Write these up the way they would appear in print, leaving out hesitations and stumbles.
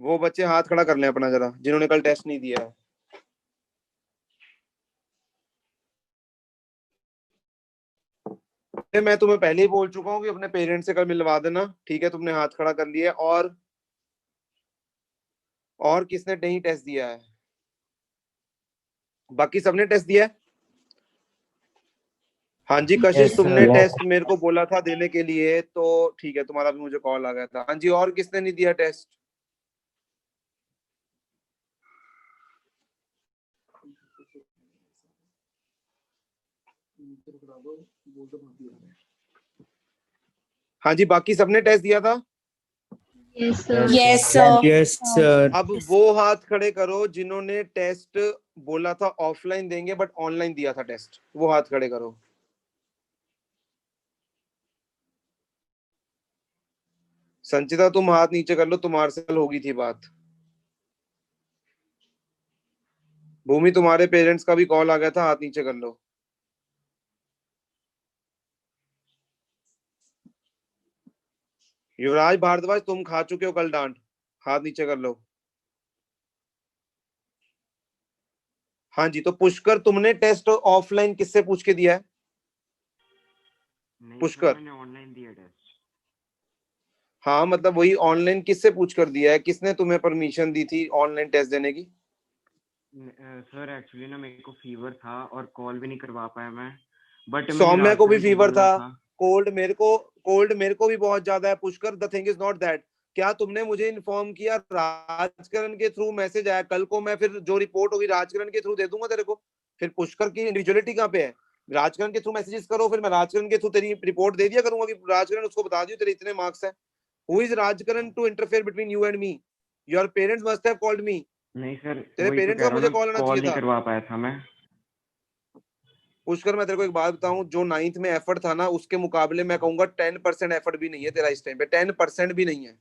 वो बच्चे हाथ खड़ा कर लें अपना जरा, जिन्होंने कल टेस्ट नहीं दिया है। मैं तुम्हें पहले ही बोल चुका हूँ कि अपने पेरेंट्स से कल मिलवा देना, ठीक है? तुमने हाथ खड़ा कर लिया है। और किसने नहीं टेस्ट दिया है? बाकी सबने टेस्ट दिया है। हाँ जी कशिश, यस तुमने सर। टेस्ट मेरे को बोला था देने के लिए, तो ठीक है, तुम्हारा भी मुझे कॉल आ गया था। हाँ जी, और किसने नहीं दिया टेस्ट? हाँ जी, बाकी सबने टेस्ट दिया था। Yes sir. Yes sir. Yes sir. अब वो हाथ खड़े करो जिन्होंने टेस्ट बोला था ऑफलाइन देंगे बट ऑनलाइन दिया था टेस्ट, वो हाथ खड़े करो। संचिता तुम हाथ नीचे कर लो, तुम्हारे से कल होगी थी बात। भूमि, तुम्हारे पेरेंट्स का भी कॉल आ गया था, हाथ नीचे कर लो। युवराज भारद्वाज, तुम खा चुके हो कल डांट, हाथ नीचे कर लो। हाँ जी, तो पुष्कर तुमने टेस्ट ऑफलाइन किससे पूछ के दिया है? नहीं सर, पुष्कर, मैंने ऑनलाइन दिया टेस्ट। हाँ मतलब वही ऑनलाइन किससे पूछ कर दिया है? किसने तुम्हें परमिशन दी थी ऑनलाइन टेस्ट देने की? सर एक्चुअली ना मेरे को फीवर था और कॉल भी नहीं करवा पाया मैं, बट मैंने सौम्या को भी राजकरण को फीवर बोलना था। था। कोल्ड मेरे को भी बहुत ज्यादा है Pushkar. The thing is not that. क्या तुमने मुझे इन्फॉर्म किया? राजकरण के थ्रू मैसेज आया कल को, मैं फिर जो रिपोर्ट होगी राजकरण के थ्रू दे दूंगा तेरे को। फिर पुष्कर की इंडिविजुअलिटी कहाँ पे है? राजकरण के थ्रू मैसेजेस करो, फिर मैं राजकरण के थ्रू तेरी रिपोर्ट दे दिया करूंगा कि राजकरण, उसको बता दियो तेरे इतने मार्क्स है। Who is Rajkaran to interfere between you and me? Your parents must have called me. नहीं सर, तेरे वही तो पेरेंट्स कह का रहा हूँ मुझे ना, कॉल आना कॉल चाहिए नहीं था। करवा पाया था मैं। पुष्कर, मैं तेरे को एक बात बताऊं, जो 9th में एफर्ट था ना, उसके मुकाबले मैं कहूंगा 10% एफर्ट भी नहीं है तेरा इस टाइम पे। 10% भी नहीं है।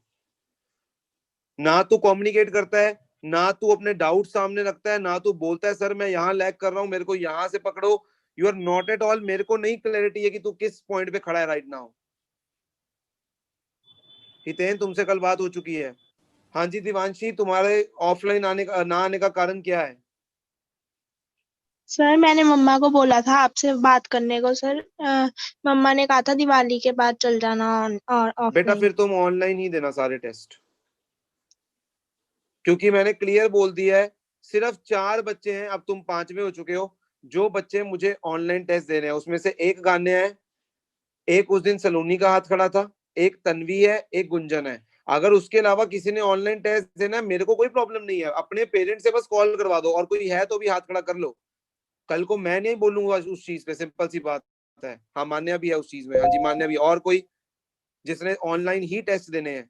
ना तू कम्युनिकेट करता है, ना तू अपने डाउट सामने रखता है, ना तू बोलता है सर मैं यहाँ लैग कर रहा हूँ, मेरे को यहाँ से पकड़ो। You are not at all. मेरे को नहीं क्लैरिटी है कि तू किस पॉइंट पे खड़ा है राइट नाउ। हितेन, तुमसे कल बात हो चुकी है। हाँ जी दिवांशी, तुम्हारे ऑफलाइन आने का ना आने का कारण क्या है? सर मैंने मम्मा को बोला था आपसे बात करने को सर। मम्मा ने कहा था दिवाली के बाद चल जाना और बेटा ऑफलाइन। फिर तुम ऑनलाइन ही देना सारे टेस्ट, क्योंकि मैंने क्लियर बोल दिया है सिर्फ 4 बच्चे हैं, अब तुम 5वें हो चुके हो जो बच्चे मुझे ऑनलाइन टेस्ट दे रहे हैं। उसमें से एक गान्या है, एक उस दिन सलोनी का हाथ खड़ा था, एक तन्वी है, एक गुंजन है। अगर उसके अलावा किसी ने ऑनलाइन टेस्ट देना है, मेरे को कोई प्रॉब्लम नहीं है। अपने पेरेंट्स से बस कॉल करवा दो, और कोई है तो भी हाथ खड़ा कर लो। कल को मैं नहीं बोलूंगा उस चीज पे, सिंपल सी बात है। हाँ मान्या भी है उस चीज में। हाँ जी मान्या भी। और कोई जिसने ऑनलाइन ही टेस्ट देने हैं?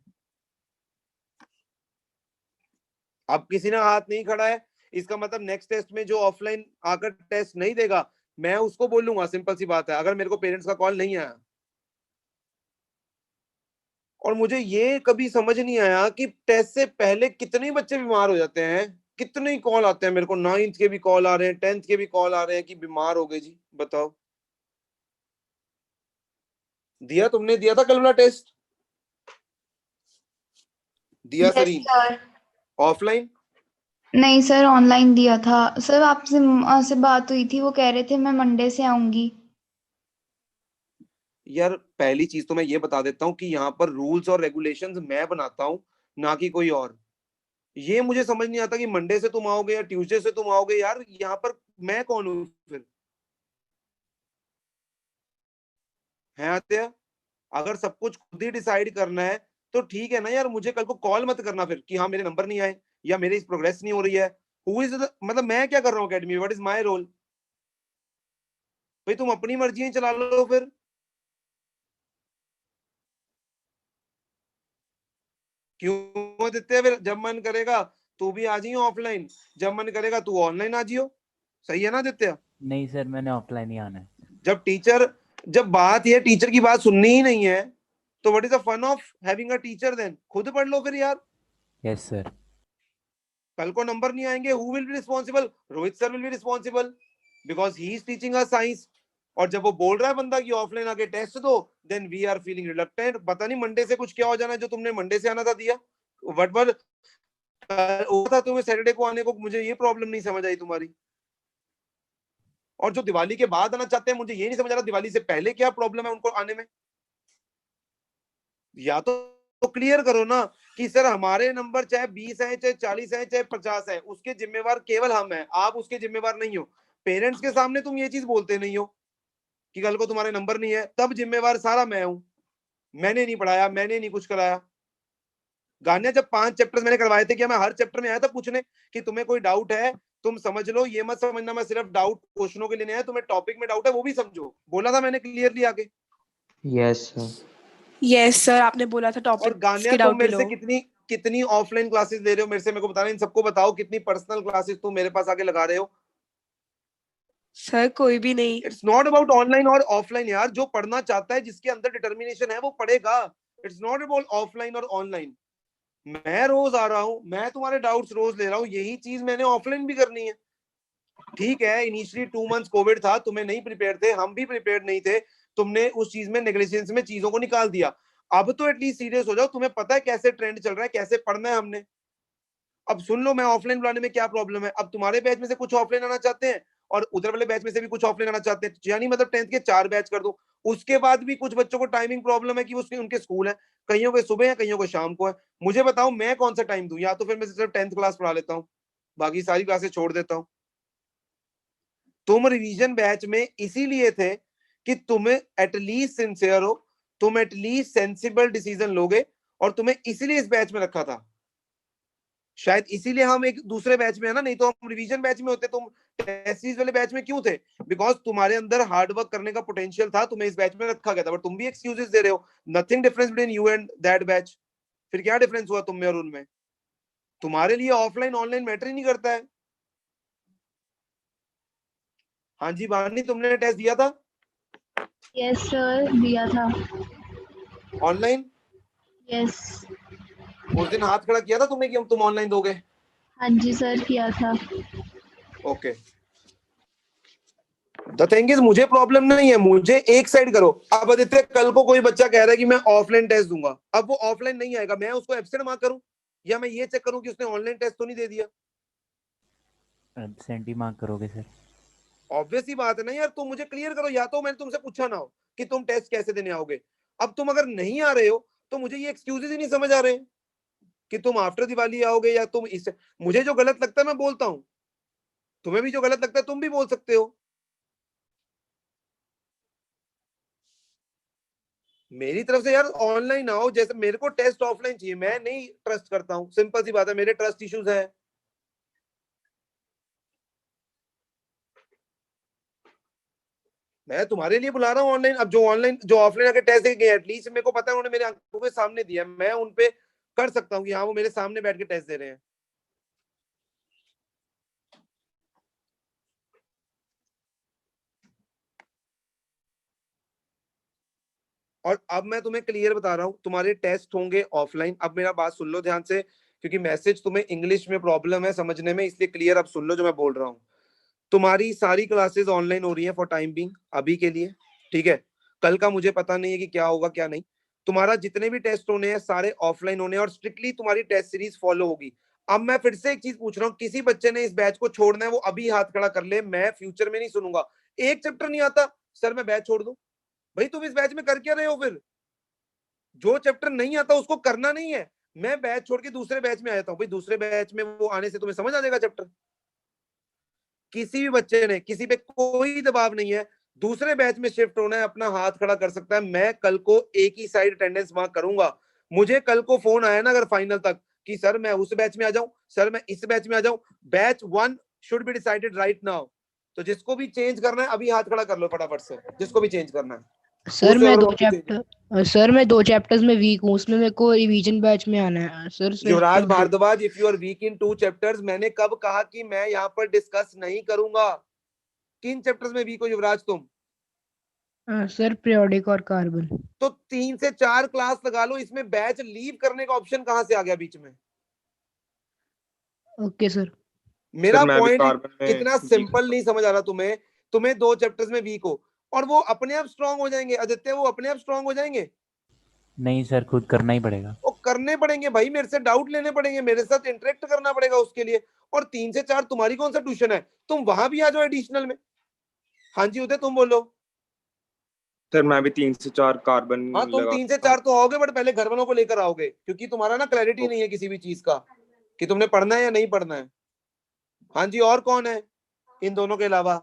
अब किसी ने हाथ नहीं खड़ा है, इसका मतलब नेक्स्ट टेस्ट में जो ऑफलाइन आकर टेस्ट नहीं देगा, मैं उसको बोलूंगा। सिंपल सी बात है, अगर मेरे को पेरेंट्स का कॉल नहीं आया। और मुझे ये कभी समझ नहीं आया कि टेस्ट से पहले कितने बच्चे बीमार हो जाते हैं। कितने ही कॉल आते हैं मेरे को, 9th के भी कॉल आ रहे हैं, 10th के भी कॉल आ रहे हैं कि बीमार हो गए जी। बताओ, दिया तुमने दिया था कल वाला टेस्ट? दिया यस सरीन? सर। ऑफलाइन? नहीं सर, ऑनलाइन दिया था सर। आपसे से बात हुई थी, वो कह रहे थे मैं मंडे से आऊंगी। यार पहली चीज तो मैं ये बता देता हूँ कि यहाँ पर रूल्स और रेगुलेशंस मैं बनाता हूँ, ना कि कोई और। ये मुझे समझ नहीं आता कि मंडे से तुम आओगे या ट्यूसडे से तुम आओगे। यार यहाँ पर मैं कौन हूँ फिर? है आत्या, अगर सब कुछ खुद ही डिसाइड करना है तो ठीक है ना यार। मुझे कल को कॉल मत करना फिर कि हाँ मेरे नंबर नहीं आए या मेरी प्रोग्रेस नहीं हो रही है। हु इज, मतलब मैं क्या कर रहा हूँ academy? What is my role? भाई तुम अपनी मर्जी ही चला लो फिर। क्यों देते हैं फिर? जब मन करेगा तू भी आ जाइयो ऑफलाइन, जब मन करेगा तू ऑनलाइन आ जियो। सही है ना आदित्य? नहीं सर, मैंने ऑफलाइन ही आना है। जब टीचर, जब बात ये टीचर की बात सुननी ही नहीं है, तो what is the fun of having a teacher then? खुद पढ़ लो फिर यार। Yes sir. कल को नंबर नहीं आएंगे, who will be responsible? Rohit sir will be responsible, because he is teaching us science. और जब वो बोल रहा है बंदा कि ऑफलाइन आके टेस्ट दो, then we are feeling reluctant. पता नहीं मंडे से कुछ क्या हो जाना है जो तुमने मंडे से आना था दिया। वट वर वो था तुम्हें सैटरडे को आने को, मुझे ये प्रॉब्लम नहीं समझ आई तुम्हारी। और जो दिवाली के बाद आना चाहते हैं, मुझे ये नहीं समझ आ रहा दिवाली से पहले क्या प्रॉब्लम है उनको आने में। या तो क्लियर करो ना कि सर हमारे नंबर चाहे 20 है, चाहे 40 है, चाहे 50 है, उसके जिम्मेवार केवल हम हैं, आप उसके जिम्मेवार नहीं हो। पेरेंट्स के सामने तुम ये चीज बोलते नहीं हो कि कल को तुम्हारे नंबर नहीं है, तब जिम्मेवार सारा मैं हूं, मैंने नहीं पढ़ाया, मैंने नहीं कुछ कराया। गाने जब 5 चैप्टर्स मैंने करवाए थे, क्या मैं हर चैप्टर में आया था पूछने कि तुम्हें कोई डाउट है? तुम समझ लो, ये मत समझना मैं सिर्फ डाउट क्वेश्चनों के लिए नहीं आया, तुम्हें टॉपिक में डाउट है वो भी समझो। बोला था मैंने क्लियरली आगे। Yes sir. यस सर, आपने बोला था और टॉपिक गानिया के तुम डाउट मेरे से लो। कितनी कितनी ऑफलाइन क्लासेस ले रहे हो मेरे से, मेरे को बताना। इन सबको बताओ कितनी पर्सनल क्लासेस तुम मेरे पास आके लगा रहे हो। सर कोई भी नहीं। इट्स नॉट अबाउट ऑनलाइन और ऑफलाइन यार, जो पढ़ना चाहता है, जिसके अंदर डिटर्मिनेशन है वो पढ़ेगा। इट्स नॉट अबाउट ऑफलाइन और ऑनलाइन। मैं रोज आ रहा हूँ, मैं तुम्हारे डाउट्स रोज ले रहा हूँ, यही चीज मैंने ऑफलाइन भी करनी है। ठीक है, इनिशियली 2 मंथ्स कोविड था, तुम्हें नहीं प्रिपेयर थे, हम भी प्रिपेयर नहीं थे, तुमने उस चीज में नेग्लिजेंस में चीजों को निकाल दिया। अब तो एटलीस्ट सीरियस हो जाओ, तुम्हें पता है कैसे ट्रेंड चल रहा है, कैसे पढ़ना है हमने। अब सुन लो, मैं ऑफलाइन बुलाने में क्या प्रॉब्लम है। अब तुम्हारे बैच में से कुछ ऑफलाइन आना चाहते हैं और उधर वाले बैच में से भी कुछ ऑफलाइन आना चाहते हैं, यानी मतलब 10th के 4 बैच कर दो। उसके बाद भी कुछ बच्चों को टाइमिंग प्रॉब्लम है कि उसके उनके स्कूल है, कईयों के सुबह है, कईयों को शाम को है। मुझे बताओ मैं कौन सा टाइम दूं? या तो फिर मैं सिर्फ 10th क्लास पढ़ा लेता हूँ, बाकी सारी क्लासेस छोड़ देता हूँ। तुम रिवीजन बैच में इसीलिए थे कि तुम्हें एटलीस्ट सिंसियर हो, तुम एटलीस्ट सेंसिबल डिसीजन लोगे, और तुम्हें इसीलिए इस बैच में रखा था। शायद इसीलिए हम एक दूसरे बैच में है ना, नहीं तो हम रिवीजन बैच में होते। तुम टेस्ट सीरीज वाले बैच में क्यों थे? बिकॉज तुम्हारे अंदर हार्डवर्क करने का पोटेंशियल था, तुम्हें इस बैच में रखा गया था। बट तुम भी एक्सक्यूजेस दे रहे हो। Nothing difference between you and that batch. फिर क्या डिफरेंस हुआ तुम में और उनमें? तुम्हारे लिए ऑफलाइन ऑनलाइन मैटर ही नहीं करता है। हाँ जी वानी, तुमने टेस्ट दिया था यस सर, दिया था। ऑनलाइन? यस। उस दिन हाथ खड़ा किया था तुमने कि तुम ऑनलाइन दोगे? हाँ जी सर, किया था। ओके, द थिंग इज मुझे प्रॉब्लम नहीं है, मुझे एक साइड करो। अब आदित्य, कल को कोई बच्चा कह रहा है कि मैं ऑफलाइन टेस्ट दूंगा, अब वो ऑफलाइन नहीं आएगा, मैं उसको एब्सेंट मार्क करूं या मैं ये चेक करूं कि उसने ऑनलाइन टेस्ट तो नहीं दे दिया? एब्सेंट ही मार्क करोगे सर। ऑब्वियस ही बात है ना यार। तुम मुझे क्लियर करो, या तो मैंने तुमसे पूछा ना हो कि तुम टेस्ट कैसे देने आओगे। अब तुम अगर नहीं आ रहे हो तो मुझे ये एक्सक्यूजेस ही नहीं समझ आ रहे कि तुम आफ्टर दिवाली आओगे या तुम इस। मुझे जो गलत लगता है मैं बोलता हूं, तुम्हें भी जो गलत लगता है तुम भी बोल सकते हो। मेरी तरफ से यार ऑनलाइन आओ, जैसे मेरे को टेस्ट ऑफलाइन चाहिए, मैं नहीं ट्रस्ट करता हूँ, सिंपल सी बात है, मेरे ट्रस्ट इश्यूज है। मैं तुम्हारे लिए बुला रहा हूँ ऑनलाइन। अब जो ऑफलाइन आके टेस्ट दे गए, एटलीस्ट मेरे को पता है उन्होंने मेरे आंखों के सामने दिया, मैं उनपे कर सकता हूँ कि हाँ वो मेरे सामने बैठ के टेस्ट दे रहे हैं। और अब मैं तुम्हें क्लियर बता रहा हूं, तुम्हारे टेस्ट होंगे ऑफलाइन। अब मेरा बात सुन लो ध्यान से, क्योंकि मैसेज तुम्हें इंग्लिश में प्रॉब्लम है समझने में, इसलिए क्लियर अब सुन लो जो मैं बोल रहा हूँ। तुम्हारी सारी क्लासेस ऑनलाइन हो रही है फॉर टाइम बीइंग, अभी के लिए, ठीक है। कल का मुझे पता नहीं है कि क्या होगा क्या नहीं। तुम्हारा जितने भी टेस्ट होने हैं सारे ऑफलाइन होने हैं, और स्ट्रिक्टली तुम्हारी टेस्ट सीरीज फॉलो होगी। अब मैं फिर से एक चीज पूछ रहा हूँ, किसी बच्चे ने इस बैच को छोड़ना है वो अभी हाथ खड़ा कर ले, मैं फ्यूचर में नहीं सुनूंगा। एक चैप्टर नहीं आता सर मैं बैच छोड़ दूं? भाई तुम इस बैच में कर क्या रहे हो? फिर जो चैप्टर नहीं आता उसको करना नहीं है। मैं बैच छोड़ के दूसरे बैच में आ जाता हूँ, भाई दूसरे बैच में वो आने से तुम्हें समझ आ जाएगा चैप्टर। किसी भी बच्चे ने, किसी पे कोई दबाव नहीं है, दूसरे बैच में शिफ्ट होना है, अपना हाथ खड़ा कर सकता है। मैं कल को एक ही साइड अटेंडेंस मार्क करूंगा। मुझे कल को फोन आया ना अगर फाइनल तक कि सर मैं उस बैच में आ जाऊं, सर मैं इस बैच में आ जाऊं, batch 1 should be decided right now. तो जिसको भी चेंज करना है अभी हाथ खड़ा कर लो फटाफट से, जिसको भी चेंज करना है। सर मैं 2 चैप्टर्स में वीक हूँ, उसमें मेरे को रिवीजन बैच में आना है sir. Yuvraj Bhardwaj, if you are weak in 2 chapters, मैंने कब कहा कि मैं यहाँ पर डिस्कस नहीं करूंगा? किन चैप्टर्स में वीक हो युवराज तुम? सर पीरियोडिक और कार्बन। तो 3 से 4 क्लास लगा लो, इसमें बैच लीव करने का ऑप्शन कहां से आ गया बीच में? Okay sir. मेरा पॉइंट इतना सिंपल नहीं समझ आ रहा तुम्हें? तुम्हें 2 चैप्टर्स में वीक हो और वो अपने आप स्ट्रांग हो जाएंगे। आदित्य वो अपने आप स्ट्रांग हो जाएंगे? नहीं सर, खुद करना ही पड़ेगा। वो करने पड़ेंगे भाई, मेरे से डाउट लेने पड़ेंगे, मेरे साथ इंटरेक्ट करना पड़ेगा उसके लिए। और 3 से 4 तुम्हारी कौन सा ट्यूशन है, तुम वहां भी आ जाओ एडिशनल में। हाँ जी उदय तुम बोलो। सर मैं भी 3 से 4 कार्बन हाँ तुम 3 से 4 तो आओगे, बट पहले घर वालों को लेकर आओगे, क्योंकि तुम्हारा ना क्लैरिटी नहीं है किसी भी चीज का कि तुमने पढ़ना है या नहीं पढ़ना है। हाँ जी और कौन है इन दोनों के अलावा?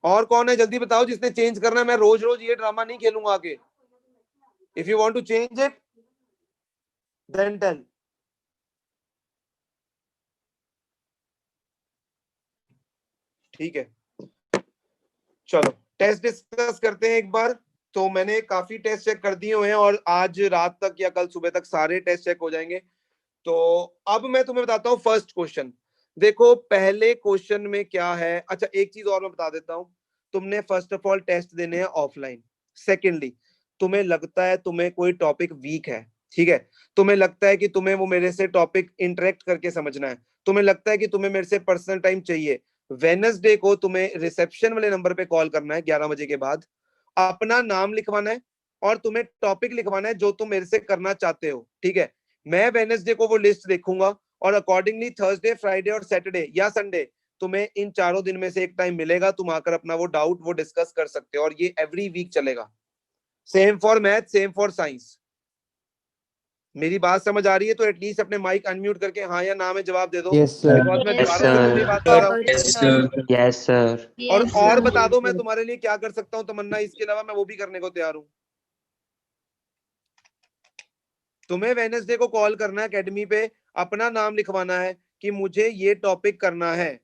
और कौन है जल्दी बताओ जिसने चेंज करना है। मैं रोज रोज ये ड्रामा नहीं खेलूंगा आगे। If you want to change it then tell. ठीक है चलो टेस्ट डिस्कस करते हैं एक बार। तो मैंने काफी टेस्ट चेक कर दिए हुए हैं और आज रात तक या कल सुबह तक सारे टेस्ट चेक हो जाएंगे। तो अब मैं तुम्हें बताता हूँ फर्स्ट क्वेश्चन। देखो पहले क्वेश्चन में क्या है। अच्छा एक चीज और मैं बता देता हूँ, तुमने फर्स्ट ऑफ ऑल टेस्ट देने हैं ऑफलाइन। सेकेंडली तुम्हें लगता है तुम्हें कोई टॉपिक वीक है, ठीक है, तुम्हें लगता है कि तुम्हें वो मेरे से टॉपिक इंटरेक्ट करके समझना है, तुम्हें लगता है कि तुम्हें मेरे से पर्सनल टाइम चाहिए, वेडनेसडे को तुम्हें रिसेप्शन वाले नंबर पे कॉल करना है 11 बजे के बाद, अपना नाम लिखवाना है और तुम्हें टॉपिक लिखवाना है जो तुम मेरे से करना चाहते हो, ठीक है। मैं वेडनेसडे को वो लिस्ट देखूंगा और अकॉर्डिंगली थर्सडे फ्राइडे और सैटरडे या संडे तुम्हें इन चारों दिन में से एक टाइम मिलेगा, तुम आकर अपना वो डाउट वो डिस्कस कर सकते हो और ये एवरी वीक चलेगा। Same for math, same for science. मेरी बात समझ आ रही है तो एटलीस्ट अपने माइक अनम्यूट करके हाँ या ना में जवाब दे दो। Yes sir. बिकॉज मैं Yes, दोबारा से अपनी बात कर रहा हूँ। Yes sir. और Yes, और sir. बता दो मैं तुम्हारे लिए क्या कर सकता हूँ तमन्ना, इसके अलावा मैं वो भी करने को तैयार हूँ। तुम्हें वेडनेसडे को कॉल करना है एकेडमी पे, अपना नाम लिखवाना है कि मुझे ये टॉपिक करना है,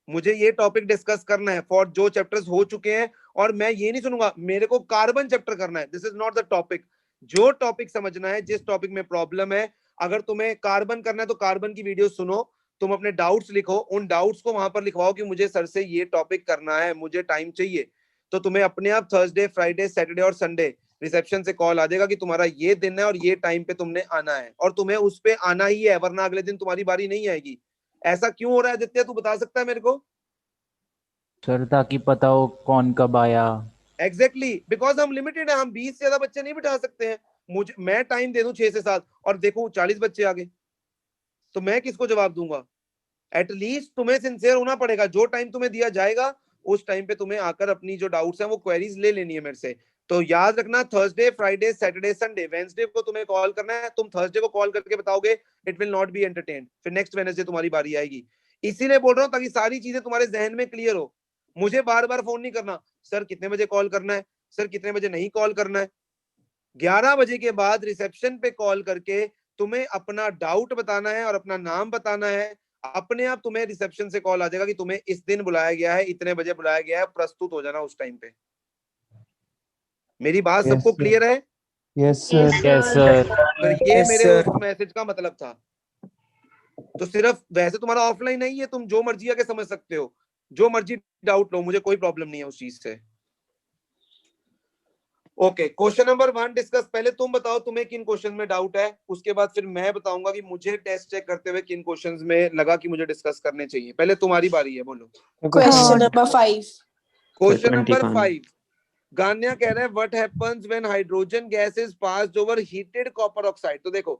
मुझे ये टॉपिक डिस्कस करना है फॉर जो चैप्टर्स हो चुके हैं। और मैं ये नहीं सुनूंगा मेरे को कार्बन चैप्टर करना है, this is not the topic. जो टॉपिक समझना है, जिस टॉपिक में प्रॉब्लम है, अगर तुम्हें कार्बन करना है तो कार्बन की वीडियो सुनो, तुम अपने डाउट्स लिखो, उन डाउट्स को वहां पर लिखवाओ कि मुझे सर से ये टॉपिक करना है, मुझे टाइम चाहिए। तो तुम्हें अपने आप थर्सडे फ्राइडे सैटरडे और संडे रिसेप्शन से कॉल आ जाएगा कि तुम्हारा ये दिन है और ये टाइम पे तुमने आना है, और तुम्हें उस पे आना ही है, वरना अगले दिन तुम्हारी बारी नहीं आएगी। ऐसा क्यों हो रहा है आदित्य, तू बता सकता है मेरे को? सर ताकि पता हो कौन कब आया। एग्जैक्टली बिकॉज हम लिमिटेड है, हम 20 से ज्यादा बच्चे नहीं बिठा सकते हैं। मुझे मैं टाइम दे दूं 6 से 7 और देखो 40 बच्चे आ गए, तो मैं किसको जवाब दूंगा? एटलीस्ट तुम्हें सिंसियर होना पड़ेगा। जो टाइम तुम्हें दिया जाएगा उस टाइम पे तुम्हें आकर अपनी जो डाउट्स हैं वो क्वेरीज ले लेनी है मेरे से। तो याद रखना Thursday Friday Saturday Sunday, Wednesday को तुम्हें कॉल करना है, तुम थर्सडे को कॉल करके बताओगे, it will not be entertained, फिर नेक्स्ट वेडनेसडे तुम्हारी बारी आएगी। इसीलिए बोल रहा हूँ ताकि सारी चीजें तुम्हारे जहन में क्लियर हो। मुझे बार बार फोन नहीं करना, सर कितने बजे कॉल करना है, सर कितने बजे नहीं कॉल करना है। 11 बजे के बाद रिसेप्शन पे कॉल करके तुम्हें अपना डाउट बताना है और अपना नाम बताना है। अपने आप तुम्हें रिसेप्शन से कॉल आ जाएगा कि तुम्हें इस दिन बुलाया गया है, इतने बजे बुलाया गया है, प्रस्तुत हो जाना उस टाइम पे। मेरी बात सबको क्लियर है? Yes Yes, sir. Yes sir. Sir. तो ये मेरे उस मैसेज का मतलब था। तो सिर्फ वैसे तुम्हारा ऑफलाइन नहीं है, तुम जो मर्जी आके समझ सकते हो, जो मर्जी डाउट लो, मुझे कोई प्रॉब्लम नहीं है उस चीज से। Okay question number 1 discuss. पहले तुम बताओ तुम्हें किन क्वेश्चन में डाउट है, उसके बाद फिर मैं बताऊंगा कि मुझे टेस्ट चेक करते हुए किन क्वेश्चंस में लगा कि मुझे डिस्कस करने चाहिए। पहले तुम्हारी बारी है, बोलो। Question number 5. Question number 21. 5 गान्या कह रहा है what happens when hydrogen gas is passed over heated copper oxide. तो देखो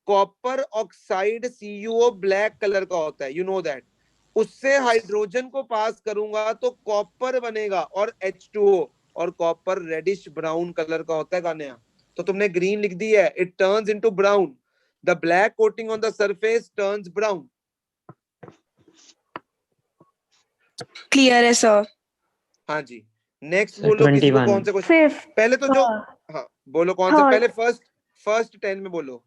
copper oxide CuO black colour का होता है, यू नो दैट। उससे हाइड्रोजन को पास करूंगा तो कॉपर बनेगा और H2O, और कॉपर रेडिश ब्राउन कलर का होता है गान्या। तो तुमने ग्रीन लिख दी है, it turns into brown, the black coating on the surface turns brown. Clear है sir. हाँ जी नेक्स्ट Sir, बोलो किसी को 21. कौन से क्वेश्चन पहले तो जो हाँ बोलो कौन से पहले फर्स्ट 10 में बोलो।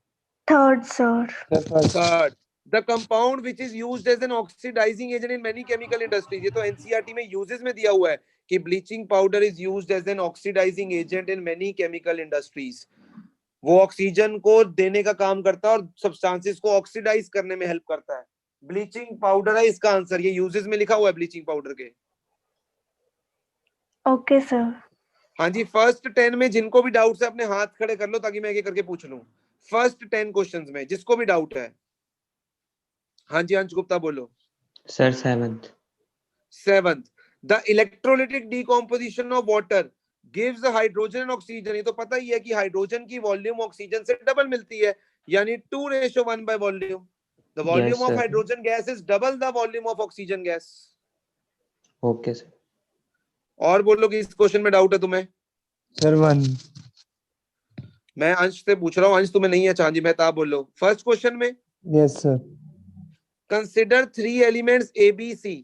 Third, sir. Third the compound which is used as an oxidising agent in many chemical industries. ये तो एनसीईआरटी में यूजेस में दिया हुआ है कि bleaching powder is used as an oxidising agent in many chemical industries. वो ऑक्सीजन को देने का काम करता है और सब्सटेंसेस को ऑक्सीडाइज करने में हेल्प करता है। ब्लीचिंग पाउडर है इसका आंसर, ये यूजेस में लिखा हुआ है ब्लीचिंग पाउडर के। Okay, sir. हाँ जी फर्स्ट 10 में जिनको भी डाउट है अपने हाथ खड़े कर लो ताकि मैं एक करके पूछ लूं। फर्स्ट 10 क्वेश्चंस में जिसको भी डाउट है। हाँ जी अंश गुप्ता बोलो। Sir 7th. 7th the electrolytic decomposition of water gives hydrogen and oxygen. ये तो पता ही है कि हाइड्रोजन की वॉल्यूम ऑक्सीजन से डबल मिलती है, यानी 2:1 by volume. The volume of sir. Hydrogen gas is double the volume of oxygen gas. Okay, sir. और बोलो कि इस क्वेश्चन में डाउट है तुम्हें? सर 1। मैं अंश से पूछ रहा हूँ, अंश तुम्हें नहीं है, चांदी मेहताब बोल लो। फर्स्ट क्वेश्चन में yes sir. Consider 3 elements A B C,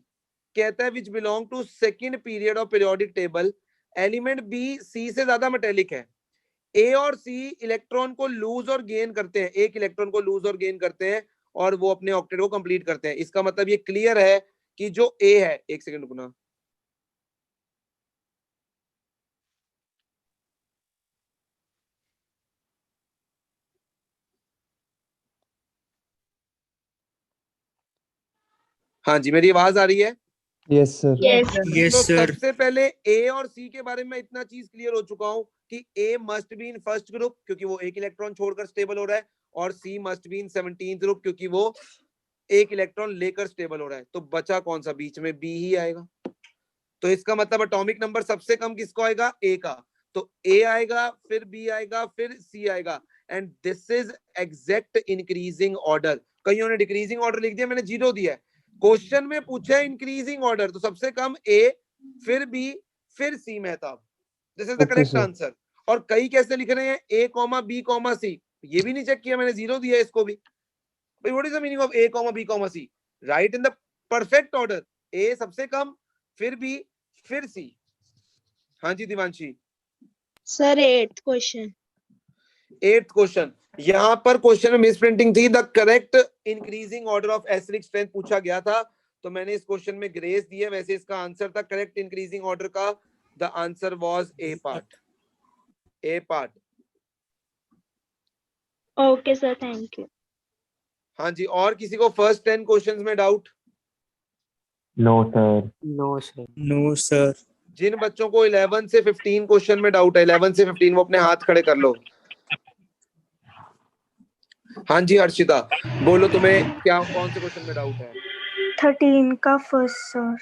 कहता है which belong to second period of periodic table. Element B C से ज्यादा मेटेलिक है। ए और सी इलेक्ट्रॉन को लूज और गेन करते हैं, एक इलेक्ट्रॉन को लूज और गेन करते हैं और वो अपने ऑक्टेट को कंप्लीट करते हैं। इसका मतलब ये क्लियर है कि जो ए है, एक सेकंड रुकना, हाँ जी मेरी आवाज आ रही है? Yes sir. तो सबसे पहले ए और सी के बारे में इतना चीज क्लियर हो चुका हूं कि A must be in first group क्योंकि वो एक इलेक्ट्रॉन छोड़कर स्टेबल हो रहा है, और C must be in 17th group क्योंकि वो एक इलेक्ट्रॉन लेकर स्टेबल हो रहा है। तो बचा कौन सा? बीच में बी ही आएगा। तो इसका मतलब एटॉमिक नंबर सबसे कम किसको आएगा? ए का। तो ए आएगा, फिर बी आएगा, फिर सी आएगा, and this is exact increasing order. कईयों ने डिक्रीजिंग ऑर्डर लिख दिया, मैंने 0 दिया है। क्वेश्चन में पूछा है इंक्रीजिंग ऑर्डर, तो सबसे कम ए, फिर बी, फिर C Mehtab. This is the correct answer. और कई कैसे लिख रहे हैं? A comma B comma C, ये भी नहीं चेक किया मैंने, 0 दिया इसको भी। भाई what is the meaning of A comma B comma C? Right in the perfect order, A सबसे कम, फिर बी, फिर सी। हाँ जी Divanshi. Sir 8th question. 8th question, यहां पर क्वेश्चन में मिसप्रिंटिंग थी। The correct increasing order of acidic strength पूछा गया था, तो मैंने इस क्वेश्चन में ग्रेस दी है। वैसे इसका आंसर था करेक्ट इंक्रीजिंग ऑर्डर का, the answer was A part. A part. Okay sir, thank you. हाँ जी, और किसी को फर्स्ट 10 क्वेश्चंस में doubt? No sir. No sir. जिन बच्चों को 11 से 15 क्वेश्चन में डाउट है, 11 से 15, वो अपने हाथ खड़े कर लो। हाँ जी हर्षिता बोलो, तुम्हें क्या कौन से क्वेश्चन में डाउट है? 13 का फर्स्ट सर।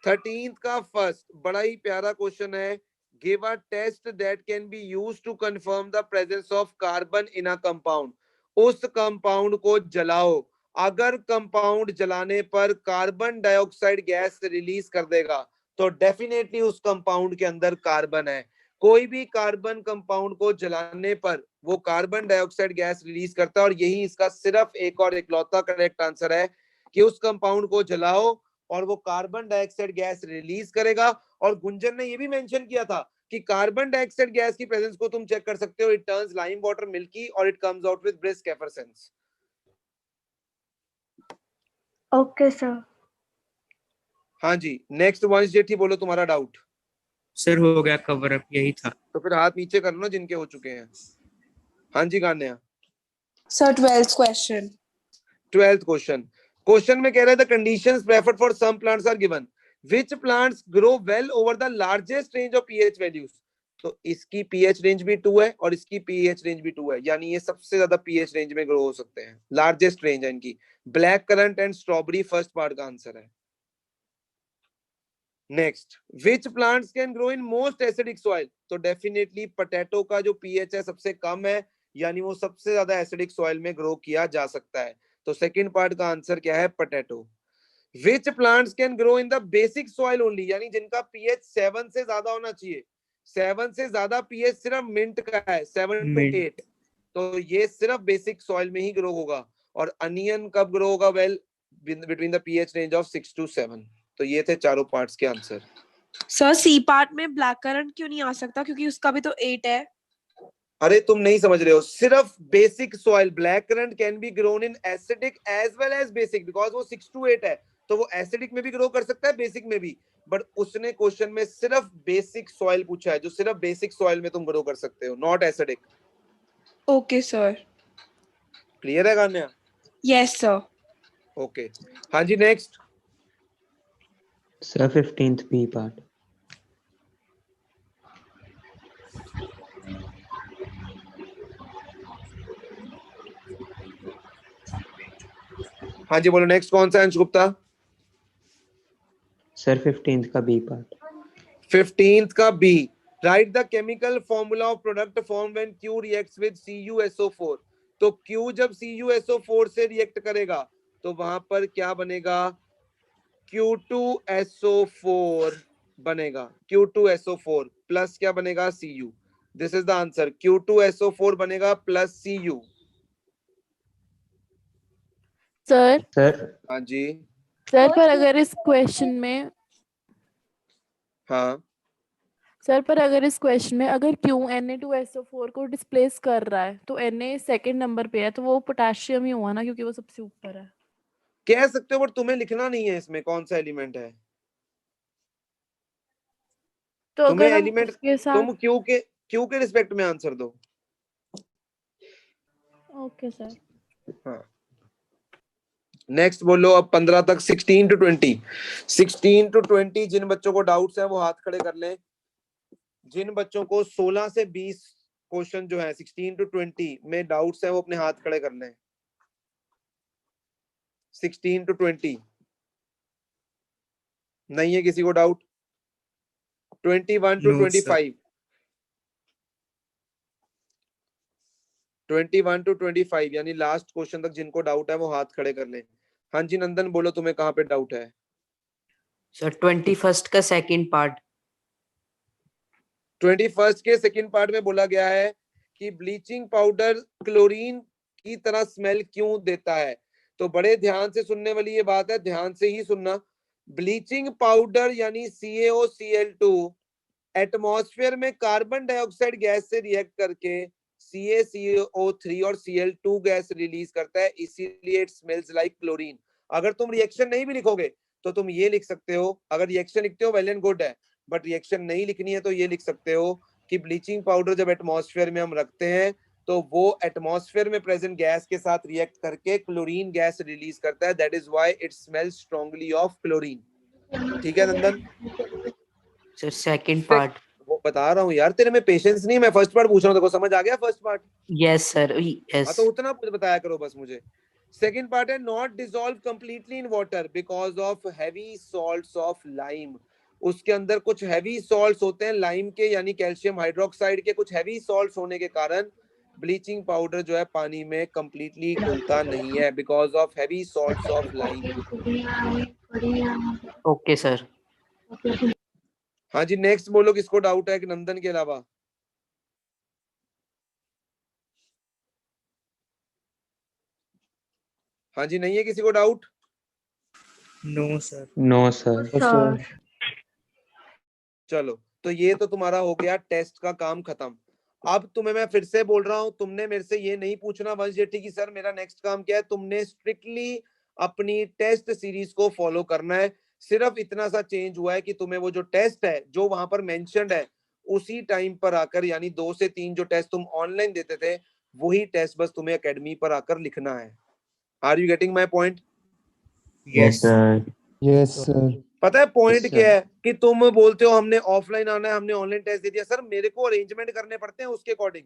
13th का फर्स्ट, बड़ा ही प्यारा क्वेश्चन है। Give a test that can be used to confirm the presence of carbon in a compound. उस कंपाउंड को जलाओ, अगर कंपाउंड जलाने पर कार्बन डाइऑक्साइड गैस रिलीज कर देगा तो डेफिनेटली उस कंपाउंड के अंदर कार्बन है। कोई भी कार्बन कंपाउंड को जलाने पर वो कार्बन डाइऑक्साइड गैस रिलीज करता है, और यही इसका सिर्फ एक और इकलौता करेक्ट आंसर है कि उस कंपाउंड को जलाओ और वो कार्बन डाइऑक्साइड गैस रिलीज करेगा। और गुंजन ने ये भी मेंशन किया था कि कार्बन डाइऑक्साइड गैस की प्रेजेंस को तुम चेक कर सकते हो, it turns lime water milky और it comes out with brisk effervescence. Okay sir. हाँ जी, नेक्स्ट वंश जेठी बोलो तुम्हारा डाउट। सर हो गया कवर अप, यही था। तो फिर हाथ नीचे कर लो जिनके हो चुके हैं। हाँ जी Ganya. Sir 12th question. 12th question, question में कह रहा है the conditions preferred for some plants are given, which plants grow well over the largest range of pH values. तो इसकी पीएच रेंज भी 2 है और इसकी पीएच रेंज भी 2 है, यानी ये सबसे ज्यादा पीएच रेंज में ग्रो हो सकते हैं, लार्जेस्ट रेंज है इनकी। Black currant and strawberry first part का आंसर है। Next, which plants can grow in most acidic soil. तो डेफिनेटली पोटैटो का जो पीएच है सबसे कम है, यानी वो सबसे ज्यादा एसिडिक सॉइल में ग्रो किया जा सकता है। तो सेकंड पार्ट का आंसर क्या है? Potato. Which plants can grow in the basic soil only, यानी जिनका पीएच 7 से ज्यादा होना चाहिए। 7 से ज्यादा पीएच सिर्फ मिंट का है, 7 to 8, तो ये सिर्फ बेसिक सॉइल में ही ग्रो होगा। और अनियन कब ग्रो होगा? Well between the pH range of 6 to 7। तो ये थे चारों पार्ट्स के आंसर। सर सी पार्ट में ब्लैक करंट क्यों नहीं आ सकता, क्योंकि उसका भी तो 8 है। अरे तुम नहीं समझ रहे हो, सिर्फ basic soil. Black currant can be grown in acidic as well as basic, because वो 6 to 8 है, तो वो एसिडिक में भी ग्रो कर सकता है, बेसिक में भी। बट उसने क्वेश्चन में सिर्फ बेसिक सॉइल पूछा है, जो सिर्फ बेसिक सॉइल में तुम ग्रो कर सकते हो, not acidic. Okay sir. Clear है गान्या? Yes sir. ओके हाँ जी, next. Sir 15th B part। हाँ जी बोलो, नेक्स्ट कौन सा? अंश गुप्ता। सर 15th का बी पार्ट। 15th का B, write the chemical formula of product form when Q reacts with CuSO4। तो Q जब CuSO4 से रिएक्ट करेगा तो वहां पर क्या बनेगा, Q2SO4 बनेगा, Q2SO4 प्लस क्या बनेगा, Cu। This is the answer, Q2SO4 बनेगा प्लस Cu। सर सर हाँ जी, सर पर अगर इस क्वेश्चन में हाँ सर पर अगर इस क्वेश्चन में अगर Q Na2SO4 को डिस्प्लेस कर रहा है तो Na सेकंड नंबर पे है, तो वो पोटेशियम ही हुआ ना, क्योंकि वो सबसे ऊपर है। कह सकते हो, बट तुम्हें लिखना नहीं है इसमें कौन सा एलिमेंट है। तो तुम्हें अगर हम एलिमेंट, उसके साथ तुम क्यू के रिस्पेक्ट में आंसर दो। Okay sir. हाँ, नेक्स्ट बोलो अब 15 तक, 16 to 20। 16 to 20 जिन बच्चों को डाउट्स है वो हाथ खड़े कर लें। जिन बच्चों को 16 से 20 क्वेश्चन जो है 16 to 20 में डाउट्स है वो अपने हाथ खड़े कर लें। 16 to 20 नहीं है किसी को डाउट। 21 to 25, 21 to 25 यानी लास्ट क्वेश्चन तक जिनको डाउट है वो हाथ खड़े कर लें। हाँ जी नंदन बोलो, तुम्हें कहाँ पे डाउट है। सर 21st का सेकंड पार्ट। 21st के सेकंड पार्ट में बोला गया है कि ब्लीचिंग पाउडर क्लोरीन की तरह स्मेल क्यों देता है। तो बड़े ध्यान से सुनने वाली ये बात है, ध्यान से ही सुनना। ब्लीचिंग पाउडर यानी CaOCl2 एटमॉस्फेयर में कार्बन डाइऑक्साइड गैस से रिएक्ट करके CaCO3 और Cl2 गैस रिलीज करता है, इसीलिए इट स्मेल्स लाइक क्लोरीन। अगर तुम रिएक्शन नहीं भी लिखोगे तो तुम ये लिख सकते हो, अगर रिएक्शन लिखते हो वेल एंड गुड है, बट रिएक्शन नहीं लिखनी है तो ये लिख सकते हो कि ब्लीचिंग पाउडर जब एटमॉस्फेयर में हम रखते हैं तो वो एटमॉस्फेयर में प्रेजेंट गैस के साथ रिएक्ट करके क्लोरीन गैस रिलीज करता है, that is why it smells strongly of chlorine. ठीक है नंदन। Sir second part. वो बता रहा हूँ यार, तेरे में पेशेंस नहीं, मैं फर्स्ट पार्ट पूछ रहा हूँ, देखो समझ आ गया फर्स्ट पार्ट। यस सर हाँ यस। तो उतना बताया करो बस मुझे। सेकंड पार्ट है not dissolve completely in water because of heavy salts of lime. उसके अंदर कुछ हैवी सॉल्ट्स होते हैं लाइम के, यानी कैल्शियम हाइड्रोक्साइड के कुछ हैवी सॉल्ट्स होने के कारण ब्लीचिंग पाउडर जो है पानी में कंप्लीटली घुलता नहीं है, because of heavy salts of lime. Okay sir. हाँ जी नेक्स्ट बोलो, किसको डाउट है कि नंदन के अलावा। हाँ जी नहीं है किसी को doubt. No sir. No sir. चलो तो ये तो तुम्हारा हो गया टेस्ट का काम खत्म। अब तुम्हें मैं फिर से बोल रहा हूं, तुमने मेरे से ये नहीं पूछना वंश जेठी की सर मेरा नेक्स्ट काम क्या है। तुमने स्ट्रिक्टली अपनी टेस्ट सीरीज को फॉलो करना है। सिर्फ इतना सा चेंज हुआ है कि तुम्हें वो जो टेस्ट है जो वहां पर मेंशन्ड है उसी टाइम पर आकर, यानी 2 से 3 जो टेस्ट तुम ऑनलाइन देते थे वही टेस्ट बस तुम्हें एकेडमी पर आकर लिखना है। Are you getting my point. Yes sir. Yes sir. पता है पॉइंट Yes, क्या sir. है कि तुम बोलते हो हमने ऑफलाइन आना है, हमने ऑनलाइन टेस्ट दे दिया। सर मेरे को अरेंजमेंट करने पड़ते हैं उसके अकॉर्डिंग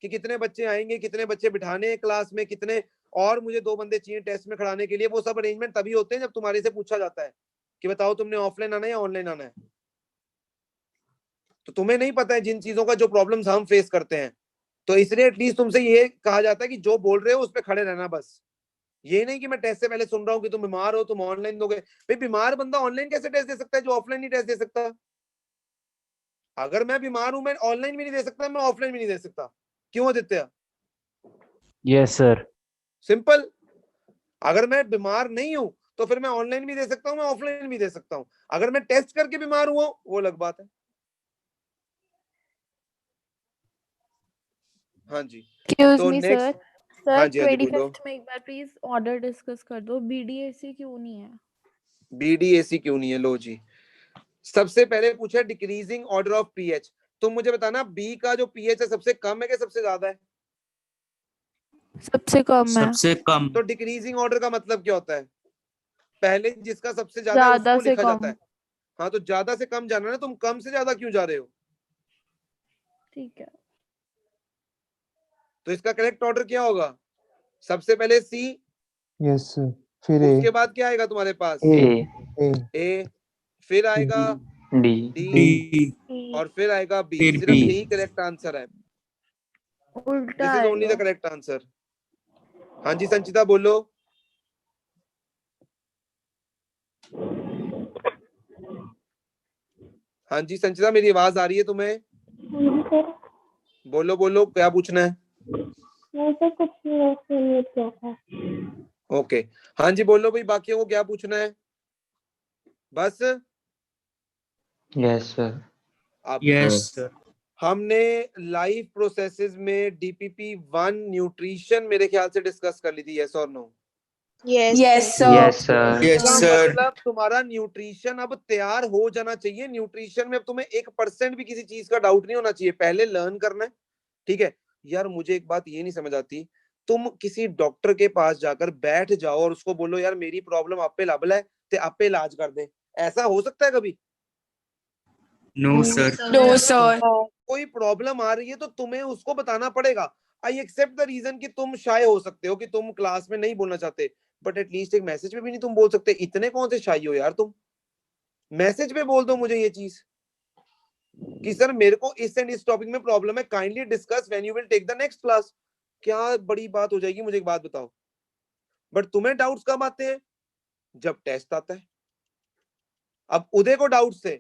कि कितने बच्चे आएंगे, कितने बच्चे बिठाने हैं क्लास में, कितने, और मुझे 2 बंदे चाहिए टेस्ट में खड़ाने के लिए। वो सब अरेंजमेंट तभी होते हैं जब तुम्हारे से पूछा जाता है कि बताओ तुमने ऑफलाइन आना है या ऑनलाइन आना है। तो तुम्हें नहीं पता है जिन चीजों का जो प्रॉब्लम्स हम फेस करते हैं, तो इसलिए एटलीस्ट तुमसे ये कहा जाता है कि जो बोल रहे हो उस पर खड़े रहना बस। ये नहीं कि मैं टेस्ट से पहले सुन रहा हूँ कि तुम बीमार हो तुम ऑनलाइन दोगे। भाई बीमार बंदा ऑनलाइन कैसे टेस्ट दे सकता है जो ऑफलाइन नहीं टेस्ट दे सकता। अगर मैं बीमार हूं मैं ऑनलाइन भी नहीं दे सकता, मैं ऑफलाइन भी नहीं दे सकता। क्यों आदित्य। Yes sir. सिंपल। अगर मैं बीमार नहीं हूं तो फिर मैं ऑनलाइन भी दे सकता हूं, मैं ऑफलाइन भी दे सकता हूं। अगर मैं टेस्ट करके बीमार हुआ वो अलग बात है। हाँ जी एक्सक्यूज तो मी नेक्स्ट। सर। सर हाँ जी हाँ जी बोलो। 25th में एक बार प्लीज ऑर्डर डिस्कस कर दो। BDAC क्यों नहीं है। BDAC क्यों नहीं है, लो जी। सबसे पहले पूछा डिक्रीजिंग ऑर्डर ऑफ पीएच। तुम मुझे बताना बी का जो पीएच है सबसे कम है कि सबसे ज्यादा है। सबसे कम है। सबसे कम। तो डिक्रीजिंग ऑर्डर का मतलब क्या होता है, पहले जिसका सबसे ज्यादा है ज्यादा उसको से लिखा कम। जाता है। हाँ तो ज्यादा से कम जाना ना, तुम कम से ज्यादा क्यों जा रहे हो। ठीक है। तो इसका करेक्ट ऑर्डर क्या होगा, सबसे पहले सी, यस सर। फिर उसके बाद क्या आएगा तुम्हारे पास, ए। ए, फिर आएगा डी डी और फिर आएगा बी। फिर सिर्फ B। यही करेक्ट आंसर है। उल्टा दिस इज ओनली द आएगा। Correct answer. हाँ जी संचिता बोलो। हाँ जी संचिता मेरी आवाज आ रही है तुम्हें? बोलो बोलो क्या पूछना है? कुछ नहीं किया था। ओके हाँ जी बोलो भाई, बाकियों को क्या पूछना है? बस यस सर। अब यस सर। हमने लाइफ प्रोसेसेस में डीपीपी 1 न्यूट्रिशन मेरे ख्याल से डिस्कस कर ली थी। यस और no? Yes yes sir. Yes इसका सर। मतलब तुम्हारा न्यूट्रिशन अब तैयार हो जाना चाहिए। न्यूट्रिशन में अब तुम्हें 1% भी किसी चीज का डाउट नहीं होना चाहिए। पहले लर्न करना है, ठीक है? यार मुझे एक बात ये नहीं समझ आती, तुम किसी डॉक्टर के पास जाकर बैठ जाओ और उसको बोलो यार मेरी प्रॉब्लम आप पे लाबल है ते आप पे इलाज कर दे, ऐसा हो सकता है कभी? No sir. No sir. कोई प्रॉब्लम आ रही है तो तुम्हें उसको बताना पड़ेगा। आई एक्सेप्ट द रीजन कि तुम शाय हो सकते हो, कि तुम क्लास में नहीं बोलना चाहते, बट एटलीस्ट एक मैसेज पे भी नहीं तुम बोल सकते? इतने कौन से शाय हो यार तुम? मैसेज पे बोल दो मुझे ये चीज कि सर मेरे को इस एंड इस टॉपिक में प्रॉब्लम है, kindly discuss when you will take the next class. क्या बड़ी बात हो जाएगी? मुझे एक बात बताओ। बट तुम्हें डाउट्स कब आते हैं? जब टेस्ट आता है। अब उदय को डाउट्स थे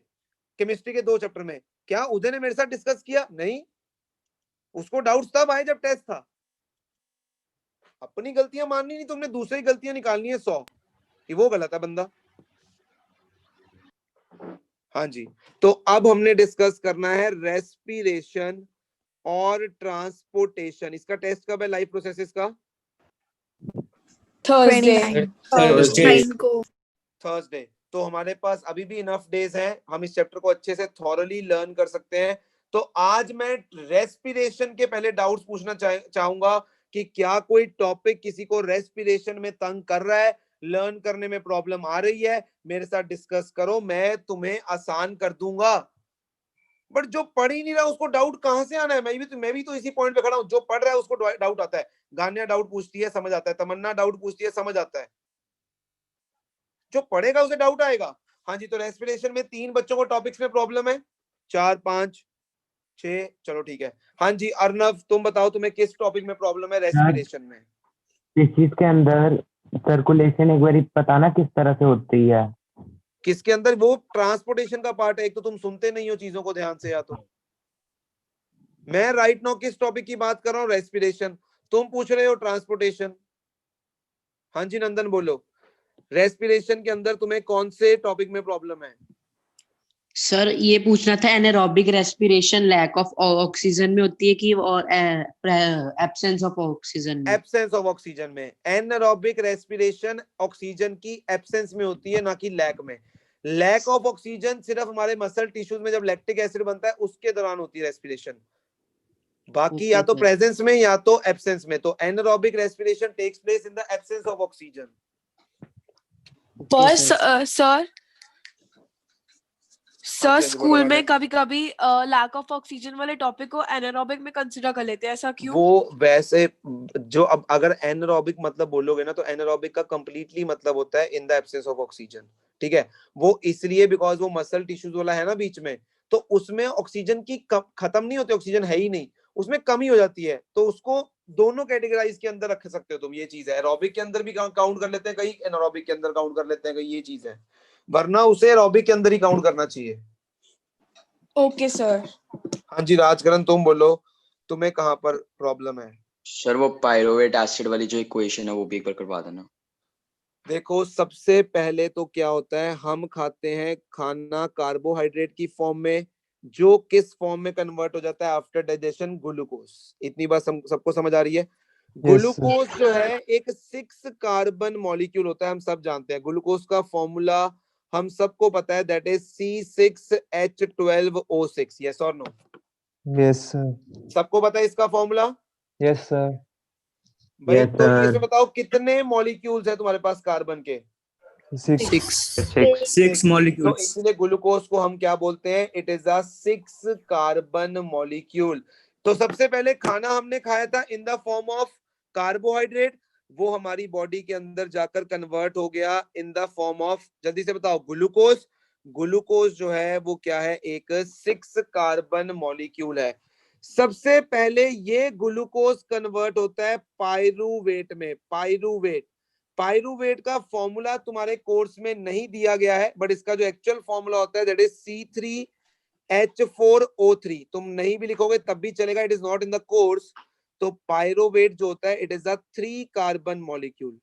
केमिस्ट्री के 2 चैप्टर में, क्या उदय ने मेरे साथ डिस्कस किया? नहीं, उसको डाउट्स तब आए जब टेस्ट था। अपनी गलतियां माननी नहीं, तुमने दूसरी गलतियां निकालनी है 100 कि वो गलत है बंदा। हाँ जी, तो अब हमने डिस्कस करना है रेस्पिरेशन और ट्रांसपोर्टेशन। इसका टेस्ट कब है लाइफ प्रोसेसेस का? थर्सडे। तो हमारे पास अभी भी इनफ डेज हैं, हम इस चैप्टर को अच्छे से थॉरली लर्न कर सकते हैं। तो आज मैं रेस्पिरेशन के पहले डाउट्स पूछना चाहूंगा कि क्या कोई टॉपिक किसी को रेस्पिरेशन में तंग कर रहा है, लर्न करने में प्रॉब्लम आ रही है, मेरे साथ डिस्कस करो, मैं तुम्हें आसान कर दूंगा। बट जो पढ़ ही नहीं रहा उसको डाउट कहां से आना है? मैं भी तो इसी पॉइंट पे खड़ा हूं। जो पढ़ रहा है उसको डाउट आता है। गानिया डाउट पूछती है, समझ आता है। तमन्ना डाउट पूछती है, समझ आता है। जो पढ़ेगा उसे डाउट आएगा। हाँ जी, तो रेस्पिरेशन में 3 बच्चों को टॉपिक्स में प्रॉब्लम है, 4 5 6, चलो ठीक है। हाँ जी अर्नव तुम बताओ तुम्हें किस टॉपिक में प्रॉब्लम है रेस्पिरेशन में? इस चीज के अंदर सर्कुलेशन एक बार बताना किस तरह से होती है? किसके अंदर? वो ट्रांसपोर्टेशन का पार्ट है। एक तो तुम सुनते नहीं हो चीजों को ध्यान से, या तो मैं राइट नाउ किस टॉपिक की बात कर रहा हूँ? रेस्पिरेशन। तुम पूछ रहे हो ट्रांसपोर्टेशन। हाँ जी नंदन बोलो, रेस्पिरेशन के अंदर तुम्हें कौन से टॉपिक में प्रॉब्लम है? सर ये पूछना था, anaerobic respiration lack of oxygen में होती है कि और एब्सेंस ऑफ ऑक्सीजन में? एब्सेंस ऑफ ऑक्सीजन में। एनारोबिक रेस्पिरेशन ऑक्सीजन की एब्सेंस में होती है, ना कि लैक में। लैक ऑफ ऑक्सीजन सिर्फ हमारे मसल टिश्यूज में जब लैक्टिक एसिड बनता है उसके दौरान होती है रेस्पिरेशन। बाकी या तो प्रेजेंस में या तो एब्सेंस में। तो anaerobic respiration takes place in the absence of oxygen. पर सर स्कूल में कभी कभी लैक ऑफ ऑक्सीजन वाले टॉपिक को एनारोबिक में कंसीडर कर लेते हैं, ऐसा क्यों? वो वैसे जो अब अगर एनारोबिक मतलब बोलोगे ना, तो एनारोबिक का कंप्लीटली मतलब होता है इन द एब्सेंस ऑफ ऑक्सीजन, ठीक है? वो इसलिए बिकॉज वो मसल टिश्यूज वाला है ना बीच में, तो उसमें ऑक्सीजन की खत्म नहीं होती, ऑक्सीजन है ही नहीं, उसमें कमी हो जाती है। तो उसको दोनों कैटेगराइज के अंदर रख सकते हो तुम। ये चीज है, एरोबिक के अंदर भी काउंट कर लेते हैं कई, एनारोबिक के अंदर काउंट कर लेते हैं कई। ये चीज है, वरना उसे एरोबिक के अंदर ही काउंट करना चाहिए। Okay sir. हाँ जी राजकरण तुम बोलो, तुम्हें कहाँ पर प्रॉब्लम है? सर वो पायरोवेट एसिड वाली जो इक्वेशन है वो भी एक बार करवा देना। देखो सबसे पहले तो क्या होता है, हम खाते हैं खाना कार्बोहाइड्रेट की फॉर्म में, जो किस फॉर्म में कन्वर्ट हो जाता है आफ्टर डाइजेशन? ग्लूकोज। इतनी बात सबको समझ आ रही है? ग्लूकोज जो है एक 6 कार्बन मॉलिक्यूल होता है, हम सब जानते हैं। ग्लूकोज का फॉर्मूला हम सबको पता है, दैट इज C6H12O6। यस और नो? Yes sir. सबको पता है इसका फॉर्मूला? Yes sir. भाई तो इसमें बताओ कितने मॉलिक्यूल्स है तुम्हारे पास कार्बन के? 6 मॉलिक्यूल्स। तो इसलिए ग्लूकोज को हम क्या बोलते हैं? It is a 6 carbon molecule. तो सबसे पहले खाना हमने खाया था in the form of carbohydrate, वो हमारी बॉडी के अंदर जाकर कन्वर्ट हो गया इन द फॉर्म ऑफ, जल्दी से बताओ, ग्लूकोज। ग्लूकोज जो है वो क्या है, एक 6 कार्बन मॉलिक्यूल है। सबसे पहले ये ग्लूकोज कन्वर्ट होता है पाइरूवेट में। पाइरूवेट का फॉर्मूला तुम्हारे कोर्स में नहीं दिया गया है, बट इसका जो एक्चुअल फॉर्मूला होता है दैट इज C3H4O3। तुम नहीं भी लिखोगे तब भी चलेगा, it is not in the course. तो पाइरूवेट जो होता है it is a 3 carbon molecule,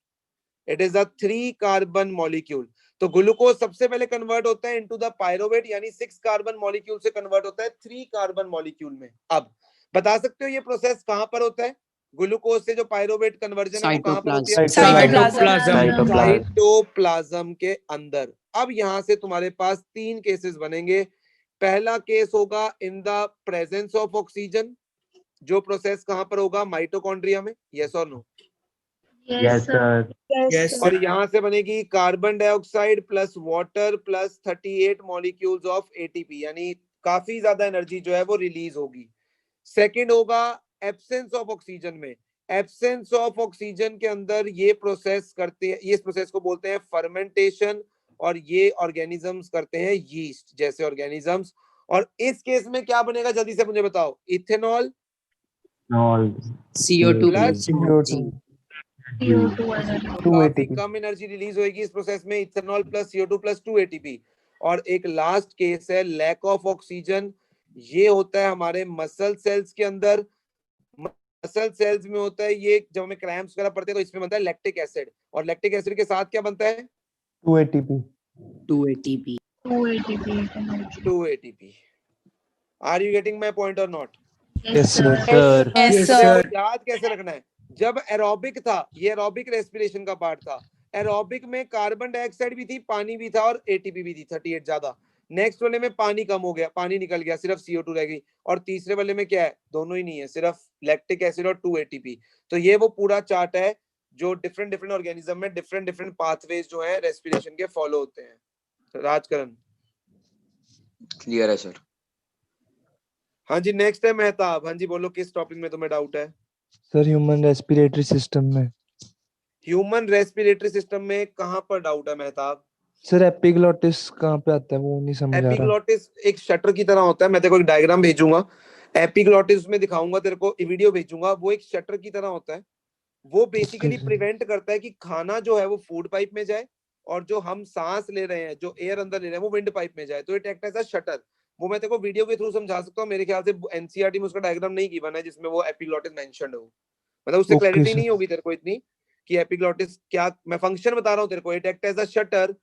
it is a 3 carbon molecule. तो ग्लूकोज सबसे पहले कन्वर्ट होता है इनटू द पाइरूवेट, यानी 6 कार्बन मॉलिक्यूल से कन्वर्ट होता है 3 कार्बन मॉलिक्यूल में। अब बता सकते हो ये प्रोसेस कहां पर होता है? ग्लूकोज से जो पाइरूवेट कन्वर्जन है वो कहां पर होती है? साइटोप्लाज्म के अंदर। अब यहां से तुम्हारे पास 3 केसेस बनेंगे। पहला केस होगा in the presence of oxygen, जो प्रोसेस कहां पर होगा? माइटोकॉन्ड्रिया में। यस और नो? Yes sir. और यहां से बनेगी carbon dioxide plus water plus 38 molecules of ATP, यानी काफी ज्यादा एनर्जी जो है वो रिलीज होगी। सेकंड होगा एब्सेंस ऑफ ऑक्सीजन में। एब्सेंस ऑफ ऑक्सीजन के अंदर ये प्रोसेस करते हैं, इस प्रोसेस को बोलते हैं फर्मेंटेशन, और ये ऑर्गेनिजम्स करते हैं यीस्ट जैसे ऑर्गेनिजम्स। और इस केस में क्या बनेगा जल्दी से मुझे बताओ? इथेनॉल CO2 प्लस टू काफी एटीपी। कम एनर्जी रिलीज होगी इस प्रोसेस में, ethanol plus CO2 plus 2 ATP। और एक लास्ट केस है लैक ऑफ ऑक्सीजन। ये होता है हमारे मसल सेल्स के अंदर। मसल सेल्स में होता है ये, जब हमें क्रैम्प्स वगैरह पड़ते हैं तो इसमें बनता है लैक्टिक एसिड, और लैक्टिक एसिड के साथ क्या बनता है? 2 ATP। 2 ATP। Are you getting my point और not? Yes sir. Yes, sir. याद कैसे रखना है? जब एरोबिक था, ये एरोबिक रेस्पिरेशन का पार्ट था। एरोबिक में कार्बन डाइऑक्साइड भी थी, पानी भी था, और एटीपी भी थी 38 ज्यादा। नेक्स्ट वाले में पानी कम हो गया, पानी निकल गया, सिर्फ CO2 रह गई। और तीसरे वाले में क्या है? दोनों ही नहीं है, सिर्फ लैक्टिक एसिड और 2 ATP। तो ये वो पूरा चार्ट है जो डिफरेंट डिफरेंट ऑर्गेनिज्म में डिफरेंट डिफरेंट पाथवेज जो है रेस्पिरेशन के फॉलो होते हैं। राजकरण क्लियर है सर? हाँ जी, नेक्स्ट है मेहताब। हाँ जी बोलो, किस टॉपिक में तुम्हें डाउट है? सर ह्यूमन रेस्पिरेटरी सिस्टम में। ह्यूमन रेस्पिरेटरी सिस्टम में कहां पर डाउट है मेहताब? सर एपिग्लोटिस कहाँ पे आता है वो नहीं समझ आ रहा। एपिग्लोटिस एक शटर की तरह होता है, मैं तेरे को एक डायग्राम भेजूंगा, एपिग्लोटिस में दिखाऊंगा तेरे को, वीडियो भेजूंगा। वो एक शटर की तरह होता है, वो बेसिकली प्रिवेंट करता है कि खाना जो है वो फूड पाइप में जाए, और जो हम सांस ले रहे हैं, जो एयर अंदर ले रहे हैं, वो विंड पाइप में जाए। तो it act as a shutter. वो मैं तेरे को वीडियो के थ्रू समझा सकता हूँ, मेरे ख्याल से एनसीईआरटी में उसका डायग्राम नहीं गिवन है जिसमें वो एपिग्लोटिस मेंशन्ड हो। मतलब उससे क्लैरिटी नहीं होगी तेरे को इतनी कि एपिग्लोटिस क्या, मैं फंक्शन बता रहा हूँ तेरे को। It act as a shutter,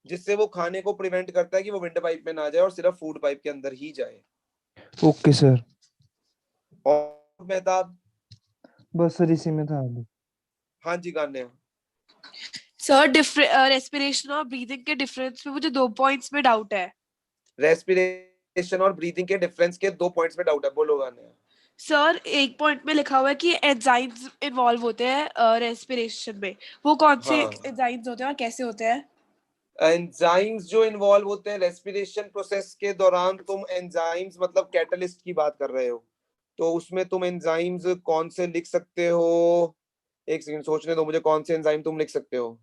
जिससे वो खाने को प्रिवेंट करता है कि वो विंड पाइप में ना जाए और सिर्फ फूड पाइप के अंदर ही जाए। Okay sir. और मेहताब? बस सर इसी में था। हाँ जी गान्या। सर रेस्पिरेशन और ब्रीदिंग के डिफरेंस में मुझे 2 पॉइंट्स में डाउट है। रेस्पिरेशन और ब्रीदिंग के डिफरेंस के 2 पॉइंट्स में डाउट है, बोलो गान्या। सर एक पॉइंट में लिखा हुआ है कि एंजाइम्स इन्वॉल्व होते हैं रेस्पिरेशन में, वो कौन से एंजाइम्स होते हैं और कैसे होते हैं? एंजाइम्स जो इन्वॉल्व होते हैं रेस्पिरेशन प्रोसेस के दौरान, तुम एंजाइम्स मतलब कैटलिस्ट की बात कर रहे हो, तो उसमें तुम एंजाइम्स कौन से लिख सकते हो? एक सेकंड सोचने दो मुझे, कौन से एंजाइम तुम लिख सकते हो?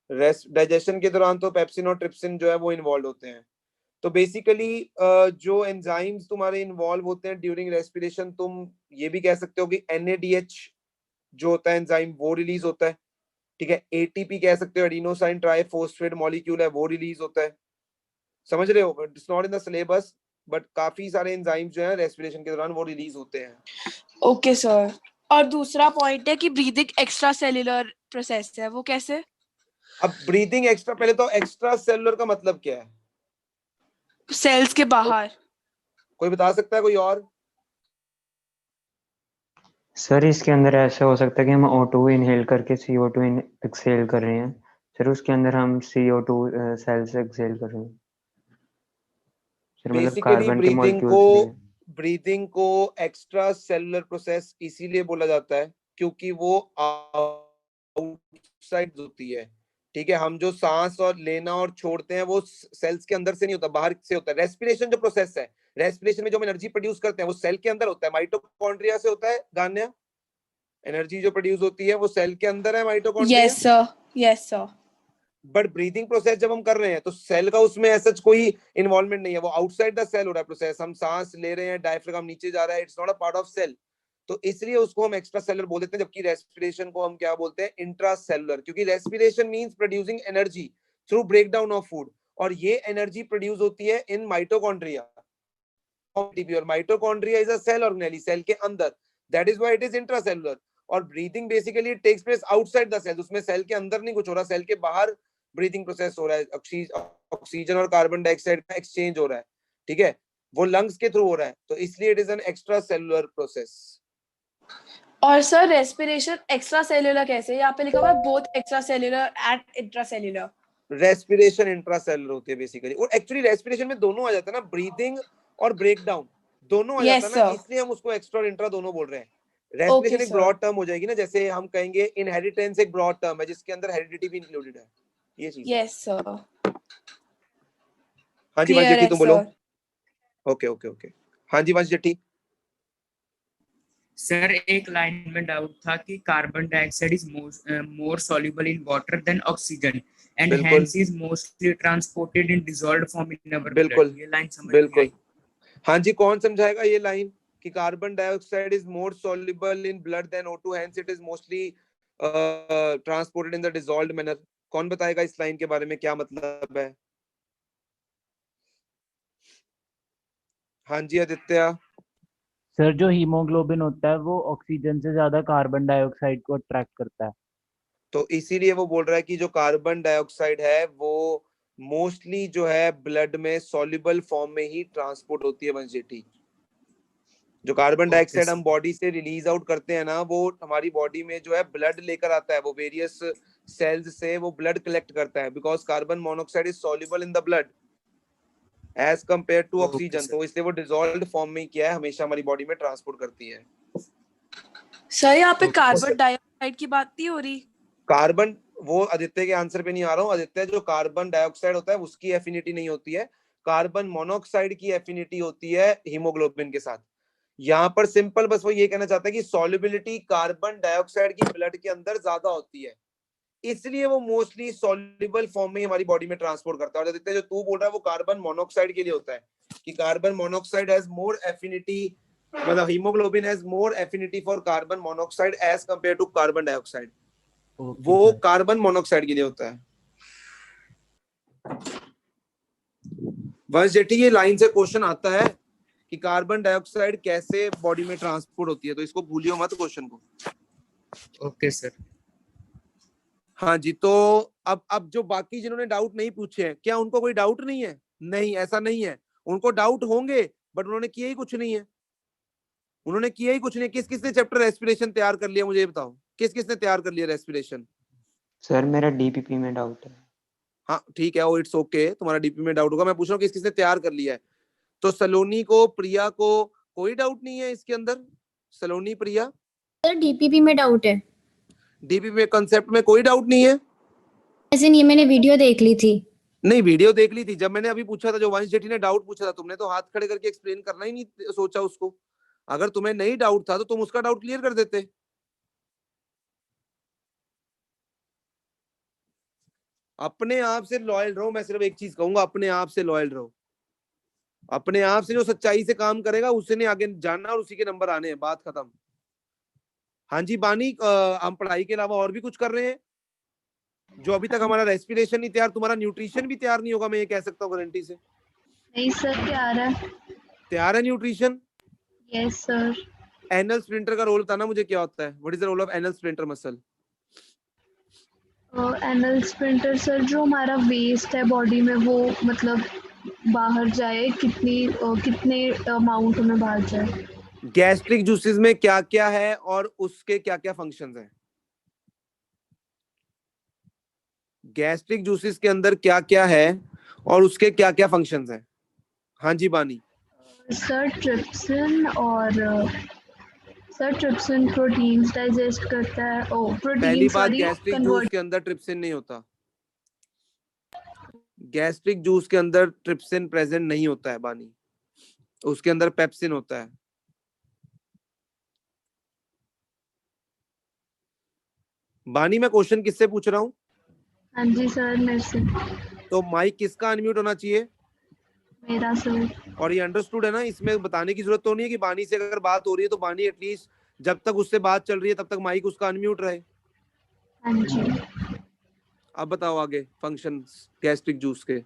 डाइजेशन के दौरान तो पेप्सिन और ट्रिप्सिन जो है वो इन्वॉल्व होते हैं। तो बेसिकली जो एंजाइम्स तुम्हारे इन्वॉल्व होते हैं ड्यूरिंग रेस्पिरेशन, तुम ये भी कह सकते हो कि NADH जो होता है एंजाइम वो रिलीज होता है, ठीक है। ATP कह सकते हो, एडिनोसाइन ट्राइफॉस्फेट मॉलिक्यूल है, वो रिलीज होता है। समझ रहे हो? It's not in the syllabus, but काफी सारे एंजाइम्स जो है रेस्पिरेशन के दौरान वो रिलीज होते हैं। Okay sir. और दूसरा पॉइंट है कि ब्रीदिंग एक्स्ट्रा सेल्यूलर प्रोसेस है, वो कैसे? अब ब्रीदिंग एक्स्ट्रा, पहले तो एक्स्ट्रा सेलुलर का मतलब क्या है? सेल्स के बाहर। कोई बता सकता है? कोई और? सर इसके अंदर ऐसा हो सकता है कि हम O2 इनहेल करके CO2 एक्सहेल कर रहे हैं, सर उसके अंदर हम CO2 सेल से एक्सहेल कर रहे हैं सर, मतलब कार्बन के मॉलिक्यूल्स भी। ब्रीदिंग को एक्स्ट्रा सेलुलर प्रोसेस इसीलिए बोला जाता है क्योंकि वो आउटसाइड होती है, ठीक है। हम जो सांस और लेना और छोड़ते हैं वो सेल्स के अंदर से नहीं होता, बाहर से होता है। रेस्पिरेशन जो प्रोसेस है, रेस्पिरेशन में जो हम एनर्जी प्रोड्यूस करते हैं वो सेल के अंदर होता है, माइटोकॉन्ड्रिया से होता है। गान्या, एनर्जी जो प्रोड्यूस होती है वो सेल के अंदर है, mitochondria. Yes sir, yes sir. But breathing process जब हम कर रहे हैं तो सेल का उसमें ऐसा कोई इन्वॉल्वमेंट नहीं है, वो आउटसाइड द सेल हो रहा है प्रोसेस। हम सांस ले रहे हैं, डायफ्राम नीचे जा रहा है, it's not a part of cell, तो इसलिए उसको हम एक्स्ट्रा सेलुलर बोल देते हैं। जबकि रेस्पिरेशन को हम क्या बोलते हैं, इंट्रा सेलुलर, क्योंकि respiration means producing energy through breakdown of food, और ये एनर्जी प्रोड्यूस होती है इन माइटोकॉन्ड्रिया। और mitochondria is a cell organelle, cell के अंदर, that is why it is intracellular. और breathing basically it takes place outside the cell, उसमें cell के अंदर नहीं कुछ हो रहा, सेल के बाहर ब्रीदिंग प्रोसेस हो रहा है, ऑक्सीजन और कार्बन डाइऑक्साइड का एक्सचेंज हो रहा है, ठीक है, वो लंग्स के थ्रू हो रहा है, तो इसलिए it is an extra cellular process. और सर रेस्पिरेशन एक्स्ट्रा सेल्यूलर कैसे? यहाँ पे लिखा हुआ है both extra cellular and intra cellular. Respiration intracellular होती है बेसिकली, और एक्चुअली रेस्पिरेशन में दोनों आ जाता है ना, ब्रीदिंग और ब्रेकडाउन दोनों आ जाता है ना, इसलिए हम उसको एक्स्ट्रा और इंट्रा दोनों बोल रहे हैं। रेस्पिरेशन एक ब्रॉड टर्म हो जाएगी ना, जैसे हम कहेंगे इनहेरिटेंस एक ब्रॉड टर्म है जिसके अंदर हेरिडिटी भी इंक्लूडेड है, ये चीज। Yes sir. हाँ जी वंश जेठी तुम बोलो। ओके ओके ओके, हाँ जी वंश जेठी। सर एक लाइन में डाउट था कि carbon dioxide is more soluble in water than oxygen and hence is mostly transported in dissolved form in our blood. ये लाइन समझ में आई? हाँ जी, कौन समझाएगा ये लाइन कि carbon dioxide is more soluble in blood than O2 hence it is mostly transported in the dissolved manner? कौन बताएगा इस लाइन के बारे में क्या मतलब है? हाँ जी आदित्य। सर जो हीमोग्लोबिन होता है वो ऑक्सीजन से ज्यादा कार्बन डाइऑक्साइड को अट्रैक्ट करता है, तो इसीलिए वो बोल रहा है कि जो कार्बन डाइऑक्साइड है वो मोस्टली जो है ब्लड में सॉल्युबल फॉर्म में ही ट्रांसपोर्ट होती है वंश जेठी। जो कार्बन डाइऑक्साइड हम बॉडी से रिलीज आउट करते हैं ना, वो हमारी बॉडी में जो है ब्लड लेकर आता है, वो वेरियस सेल्स से वो ब्लड कलेक्ट करता है, because carbon monoxide is soluble in the blood as compare to oxygen, तो इसलिए वो डिसॉल्व्ड फॉर्म में किया है, हमेशा हमारी बॉडी में ट्रांसपोर्ट करती है। सर यहाँ पे कार्बन डाइऑक्साइड की बात नहीं हो रही। कार्बन, वो आदित्य के आंसर पे नहीं आ रहा हूँ। आदित्य जो कार्बन डाइऑक्साइड होता है उसकी एफिनिटी नहीं होती है, कार्बन मोनोऑक्साइड की एफिनिटी होती है हीमोग्लोबिन के साथ। यहाँ पर सिंपल बस वो ये कहना चाहता है कि सॉल्युबिलिटी कार्बन डाइऑक्साइड की ब्लड के अंदर ज्यादा होती है, इसलिए वो मोस्टली सॉल्युबल फॉर्म में हमारी बॉडी में ट्रांसपोर्ट करता है। और आदित्य जो तू बोल रहा है वो कार्बन मोनोऑक्साइड के लिए होता है कि carbon monoxide has more affinity, मतलब haemoglobin has more affinity for carbon monoxide as compare to carbon dioxide, वो कार्बन मोनोऑक्साइड के लिए होता है। वंश जेठी ये लाइन से क्वेश्चन आता है कि कार्बन डाइऑक्साइड कैसे बॉडी में ट्रांसपोर्ट होती है, तो इसको भूलियो मत क्वेश्चन को। Okay sir. हाँ जी, तो अब जो बाकी जिन्होंने डाउट नहीं पूछे हैं, क्या उनको कोई डाउट नहीं है? नहीं, ऐसा नहीं है, उनको डाउट होंगे बट उन्होंने किया ही कुछ नहीं है, उन्होंने किया ही कुछ नहीं। किस किसने चैप्टर रेस्पिरेशन तैयार कर लिया, मुझे बताओ, किस किसने तैयार कर लिया रेस्पिरेशन? सर मेरा डीपीपी में डाउट है। हाँ ठीक है, ओ इट्स ओके, तुम्हारा डीपी में डाउट होगा, मैं पूछ रहा हूँ किस किसने तैयार कर लिया है। तो सलोनी को, प्रिया को कोई डाउट नहीं है इसके अंदर? सलोनी, प्रिया? सर डीपीपी में डाउट है। डीपी में कंसेप्ट में कोई डाउट नहीं है? ऐसे नहीं, मैंने वीडियो देख ली थी। नहीं, वीडियो देख ली थी। जब मैंने अभी पूछा था, जो वंश जेठी ने डाउट पूछा था, तुमने तो हाथ खड़े करके एक्सप्लेन करना ही नहीं सोचा उसको। अगर तुम्हें नहीं डाउट था तो तुम उसका डाउट क्लियर कर देते। अपने आप से लॉयल रहो, मैं सिर्फ एक चीज कहूंगा, अपने आप से लॉयल रहो। अपने आप से जो सच्चाई से काम करेगा उसी ने आगे जाना और उसी के नंबर आने हैं, बात खत्म। हाँ जी बानी, हम पढ़ाई के अलावा और भी कुछ कर रहे हैं? जो अभी तक हमारा रेस्पिरेशन नहीं तैयार, तुम्हारा न्यूट्रिशन भी तैयार नहीं होगा, मैं ये कह सकता हूँ गारंटी से। नहीं सर, तैयार है। तैयार है nutrition? Yes sir. Anal sphincter का रोल बताना मुझे, क्या होता है? What is the role of anal sphincter muscle? Anal sphincter sir, जो हमारा वेस्ट है बॉडी में वो मतलब बाहर जाए, कितने अमाउंट में बाहर जाए। गैस्ट्रिक जूसेस में क्या क्या है और उसके क्या क्या फंक्शंस हैं? गैस्ट्रिक जूसेस के अंदर क्या क्या है और उसके क्या क्या फंक्शंस हैं? हाँ जी बानी। सर ट्रिप्सिन, और सर ट्रिप्सिन प्रोटीन्स डाइजेस्ट करता है। पहली बात, गैस्ट्रिक जूस के अंदर ट्रिप्सिन नहीं होता। गैस्ट्रिक जूस के अंदर ट्रिप्सिन प्रेजेंट नहीं होता है बानी, उसके अंदर पेप्सिन होता है। बानी मैं क्वेश्चन किससे पूछ रहा हूँ? हाँ जी सर, मेरे से। तो माइक किसका अनम्यूट होना चाहिए? मेरा सर। और ये अंडरस्टूड है ना, इसमें बताने की जरूरत तो नहीं है कि बानी से अगर बात हो रही है तो बानी एटलीस्ट जब तक उससे बात चल रही है तब तक माइक उसका अनम्यूट रहे। हाँ जी। अब बताओ आगे फंक्शन गैस्ट्रिक जूस के।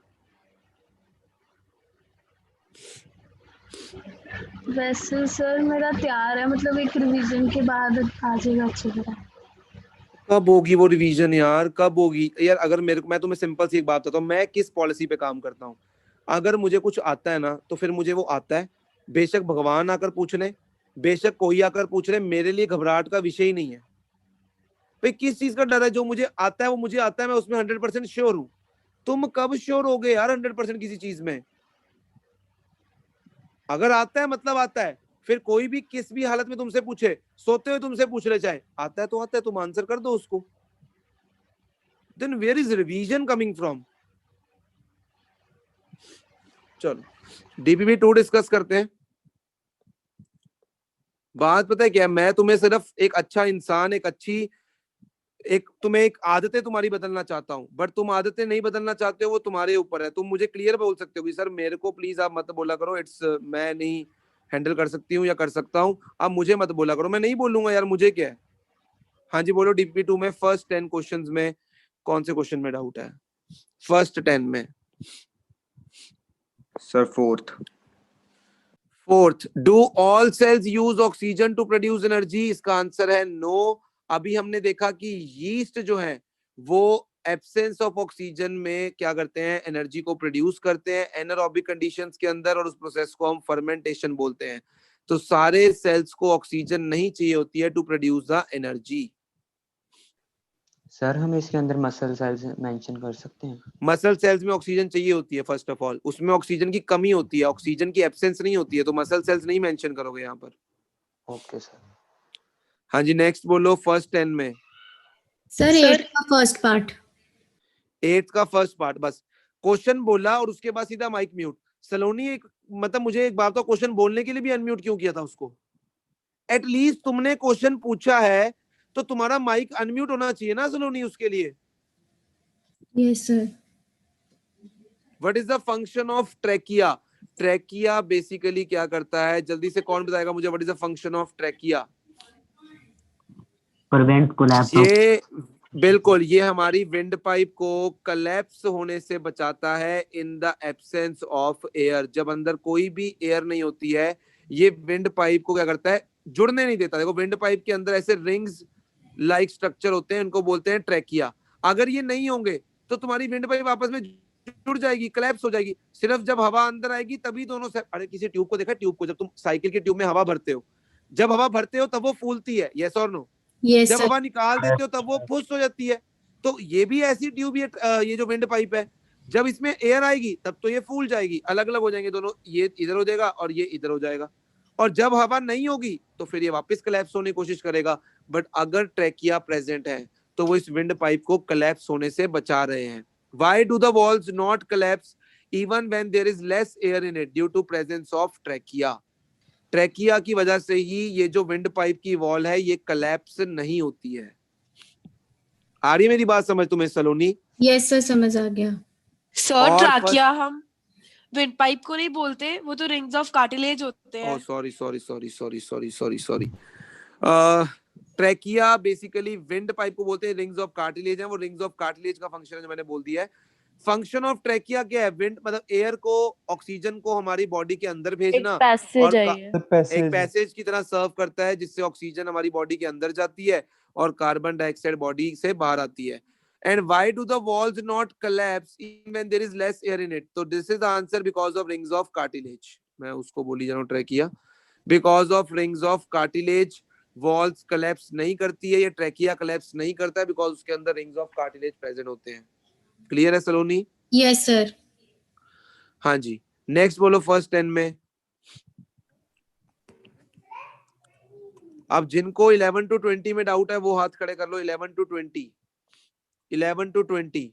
वैसे सर मेरा तैयार है, मतलब एक रिवीजन के बाद आ जाएगा अच्छी तरह। कब होगी वो रिवीजन यार, कब होगी यार? अगर मैं तुम्हें सिंपल सी एक बात बताता हूँ, मैं किस पॉलिसी पे काम करता हूँ। अगर मुझे कुछ आता है ना तो फिर मुझे वो आता है, बेशक भगवान आकर पूछ ले, बेशक कोई आकर पूछ ले, मेरे लिए घबराहट का विषय ही नहीं है। भाई किस चीज का डर है? जो मुझे आता है वो मुझे आता है, मैं उसमें 100% श्योर हूँ। तुम कब श्योर हो गए यार 100% किसी चीज में? अगर आता है मतलब आता है, फिर कोई भी किस भी हालत में तुमसे पूछे, सोते हुए तुमसे पूछ ले, चाहे आता है तो आता है, तुम आंसर कर दो उसको। Then where is revision coming from? चलो डीपीपी 2 डिस्कस करते हैं। बात पता है क्या, मैं तुम्हें सिर्फ एक अच्छा इंसान, तुम्हें एक आदतें तुम्हारी बदलना चाहता हूँ, बट तुम आदतें नहीं बदलना चाहते हो, वो तुम्हारे ऊपर है। तुम मुझे क्लियर बोल सकते हो कि सर मेरे को प्लीज आप मत बोला करो, मैं नहीं हैंडल कर सकती हूँ या कर सकता हूँ, आप मुझे मत बोला करो। मैं नहीं बोलूंगा यार, मुझे क्या है। हाँ जी बोलो। डीपी 2 में फर्स्ट 10 क्वेश्चंस में कौन से क्वेश्चन में डाउट है? फर्स्ट 10 में sir fourth. Do all cells use oxygen to produce energy? इसका आंसर है नो। अभी हमने देखा कि यीस्ट जो है वो एब्सेंस ऑफ ऑक्सीजन में क्या करते हैं? एनर्जी को प्रोड्यूस करते हैं एनारोबिक कंडीशंस के अंदर, और उस प्रोसेस को हम फर्मेंटेशन बोलते हैं। तो सारे सेल्स को ऑक्सीजन नहीं चाहिए होती है to produce the energy. Sir हम इसके अंदर मसल सेल्स मेंशन कर सकते हैं? मसल सेल्स में ऑक्सीजन चाहिए होती है फर्स्ट ऑफ ऑल, उसमें ऑक्सीजन की कमी होती है, ऑक्सीजन की एब्सेंस नहीं होती है, तो मसल सेल्स नहीं मेंशन करोगे यहाँ पर। Okay sir. हाँ जी नेक्स्ट बोलो फर्स्ट 10 में। सर 8 का फर्स्ट पार्ट। 8 का फर्स्ट पार्ट, बस क्वेश्चन बोला और उसके बाद सीधा माइक म्यूट। सलोनी एक मतलब मुझे एक बात, तो क्वेश्चन बोलने के लिए भी अनम्यूट क्यों किया था उसको? एटलीस्ट तुमने क्वेश्चन पूछा है तो तुम्हारा माइक अनम्यूट होना चाहिए ना सलोनी उसके लिए। Yes sir. What is the function of trachea? Trachea basically क्या करता है? जल्दी से कौन बताएगा मुझे what is the function of trachea? Prevent collapse. ये बिल्कुल, ये हमारी विंड पाइप को कोलैप्स होने से बचाता है इन द एब्सेंस ऑफ एयर। जब अंदर कोई भी एयर नहीं होती है, ये विंड पाइप को क्या करता है? जुड़ने नहीं देता। देखो विंड पाइप के अंदर ऐसे रिंग्स लाइक स्ट्रक्चर होते हैं, इनको बोलते हैं ट्रैकिया। अगर ये नहीं होंगे तो तुम्हारी विंड पाइप आपस में जुड़ जाएगी, कोलैप्स हो जाएगी। सिर्फ जब हवा अंदर आएगी तभी दोनों से, अरे किसी ट्यूब को देखा? ट्यूब को जब तुम साइकिल के ट्यूब में हवा भरते हो, जब हवा भरते हो तब वो फूलती है, यस और नो? जब हवा निकाल देते हो तब वो फुस हो जाती है। तो ये भी ऐसी ट्यूब, ये जो विंड पाइप है, जब इसमें एयर आएगी तब तो ये फूल जाएगी, अलग अलग हो जाएंगे दोनों, ये इधर हो जाएगा और ये इधर हो जाएगा। और जब हवा नहीं होगी तो फिर ये वापस कोलैप्स होने की कोशिश करेगा। बट अगर ट्रैकिया प्रेजेंट है तो वो इस विंड पाइप को कोलैप्स होने से बचा रहे हैं। Why do the walls not collapse even when there is less air in it? Due to presence of trachea. Trachea की वजह से ही ये जो विंड पाइप की वॉल है ये कोलैप्स नहीं होती है। आ रही है मेरी बात समझ तुम्हें सलोनी? यस सर, समझ आ गया। सर ट्रैकिया हम विंड पाइप को नहीं बोलते, वो तो रिंग्स ऑफ कार्टिलेज होते हैं। Sorry. Trachea basically wind pipe को बोलते हैं, रिंग्स ऑफ कार्टिलेज है। वो रिंग्स ऑफ कार्टिलेज का फंक्शन है जो मैंने बोल दिया है। फंक्शन ऑफ ट्रैकिया क्या है? विंड मतलब एयर को, ऑक्सीजन को हमारी बॉडी के अंदर भेजना, और एक पैसेज की तरह सर्व करता है जिससे ऑक्सीजन हमारी बॉडी के अंदर जाती है और कार्बन डाइऑक्साइड बॉडी से बाहर आती है। And why do the walls not collapse even when there is less air in it? So this is the answer, because of rings of cartilage. मैं उसको बोली जा रहा हूँ trachea. Because of rings of cartilage, walls collapse नहीं करती है, ये ट्रैकिया collapse नहीं करता है because उसके अंदर rings of cartilage present होते हैं। Clear है सलोनी? Yes sir. हाँ जी नेक्स्ट बोलो फर्स्ट 10 में। अब जिनको 11 to 20 में डाउट है वो हाथ खड़े कर लो। 11 to 20। 11 to 20।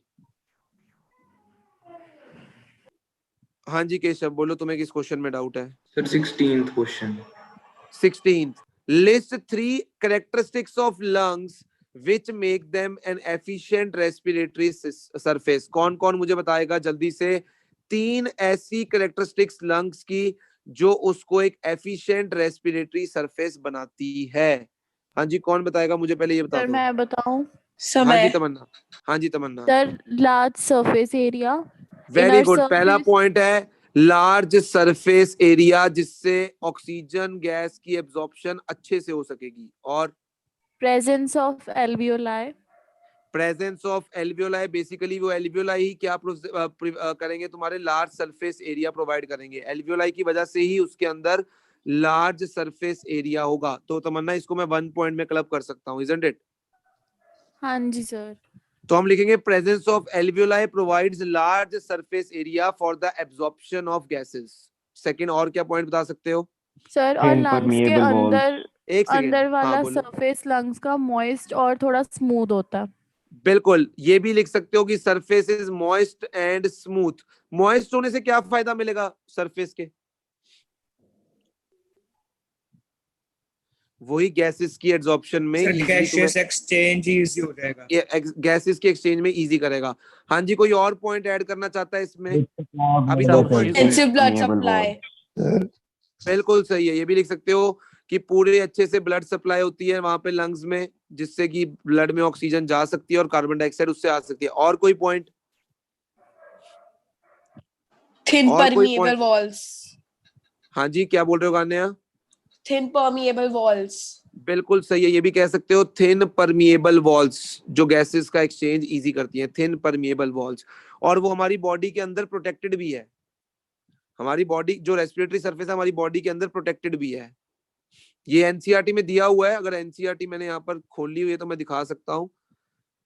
हाँ जी केशव बोलो, तुम्हें किस क्वेश्चन में डाउट है? Sir 16th question. 16th। List 3 characteristics of lungs which make them an efficient respiratory surface. कौन कौन मुझे बताएगा जल्दी से 3 ऐसी कैरेक्टरिस्टिक्स लंग्स की जो उसको एक एफिशिएंट रेस्पिरेटरी सरफेस बनाती है? हाँ जी, कौन बताएगा मुझे? पहले ये बता सर दो। मैं बताऊं? हाँ जी तमन्ना, हाँ जी Tamanna. Sir large surface area. Very good, पहला पॉइंट है लार्ज सरफेस एरिया, जिससे ऑक्सीजन गैस की एब्जॉर्प्शन अच्छे से हो सकेगी। और presence of alveoli. Presence of alveoli, basically वो एल्वियोलाई ही क्या करेंगे, तुम्हारे लार्ज सरफेस एरिया प्रोवाइड करेंगे। एल्वियोलाई की वजह से ही उसके अंदर लार्ज सरफेस एरिया होगा। तो तमन्ना इसको मैं 1 पॉइंट में क्लब कर सकता हूँ, इजंट इट? हाँ जी सर। तो हम लिखेंगे presence of alveoli provides large surface area for the absorption of gases. Second, और क्या पॉइंट बता सकते हो? सर और लंग्स के अंदर एक सेकंड, अंदर वाला हाँ बोलो। सरफेस लंग्स का मॉइस्ट और थोड़ा स्मूथ होता है। बिल्कुल, ये भी लिख सकते हो कि surface is moist and smooth. Moist होने से क्या फायदा मिलेगा सरफेस के? वही गैसेस की एब्जॉर्प्शन में गैसेस एक्सचेंज इजी हो जाएगा, गैसेस के एक्सचेंज में इजी करेगा। हाँ जी, कोई और पॉइंट ऐड करना चाहता है इसमें? अभी 2 पॉइंट। Blood supply. बिल्कुल सही है, ये भी लिख सकते हो कि पूरे अच्छे से ब्लड सप्लाई होती है वहां पे लंग्स में, जिससे कि ब्लड में ऑक्सीजन जा सकती है और कार्बन डाइऑक्साइड उससे आ सकती है। और कोई पॉइंट? Thin permeable walls. हाँ जी, क्या बोल रहे हो गान्या? Thin permeable walls. बिल्कुल सही है, ये भी कह सकते हो थिन परमिएबल वॉल्स, जो गैसेस का एक्सचेंज इजी करती हैं, थिन परमिएबल वॉल्स। और वो हमारी बॉडी के अंदर प्रोटेक्टेड भी है। हमारी बॉडी जो रेस्पिरेटरी सरफेस है हमारी बॉडी के अंदर प्रोटेक्टेड भी है। ये एनसीईआरटी में दिया हुआ है। अगर एनसीईआरटी मैंने यहाँ पर खोली हुई है तो मैं दिखा सकता हूँ,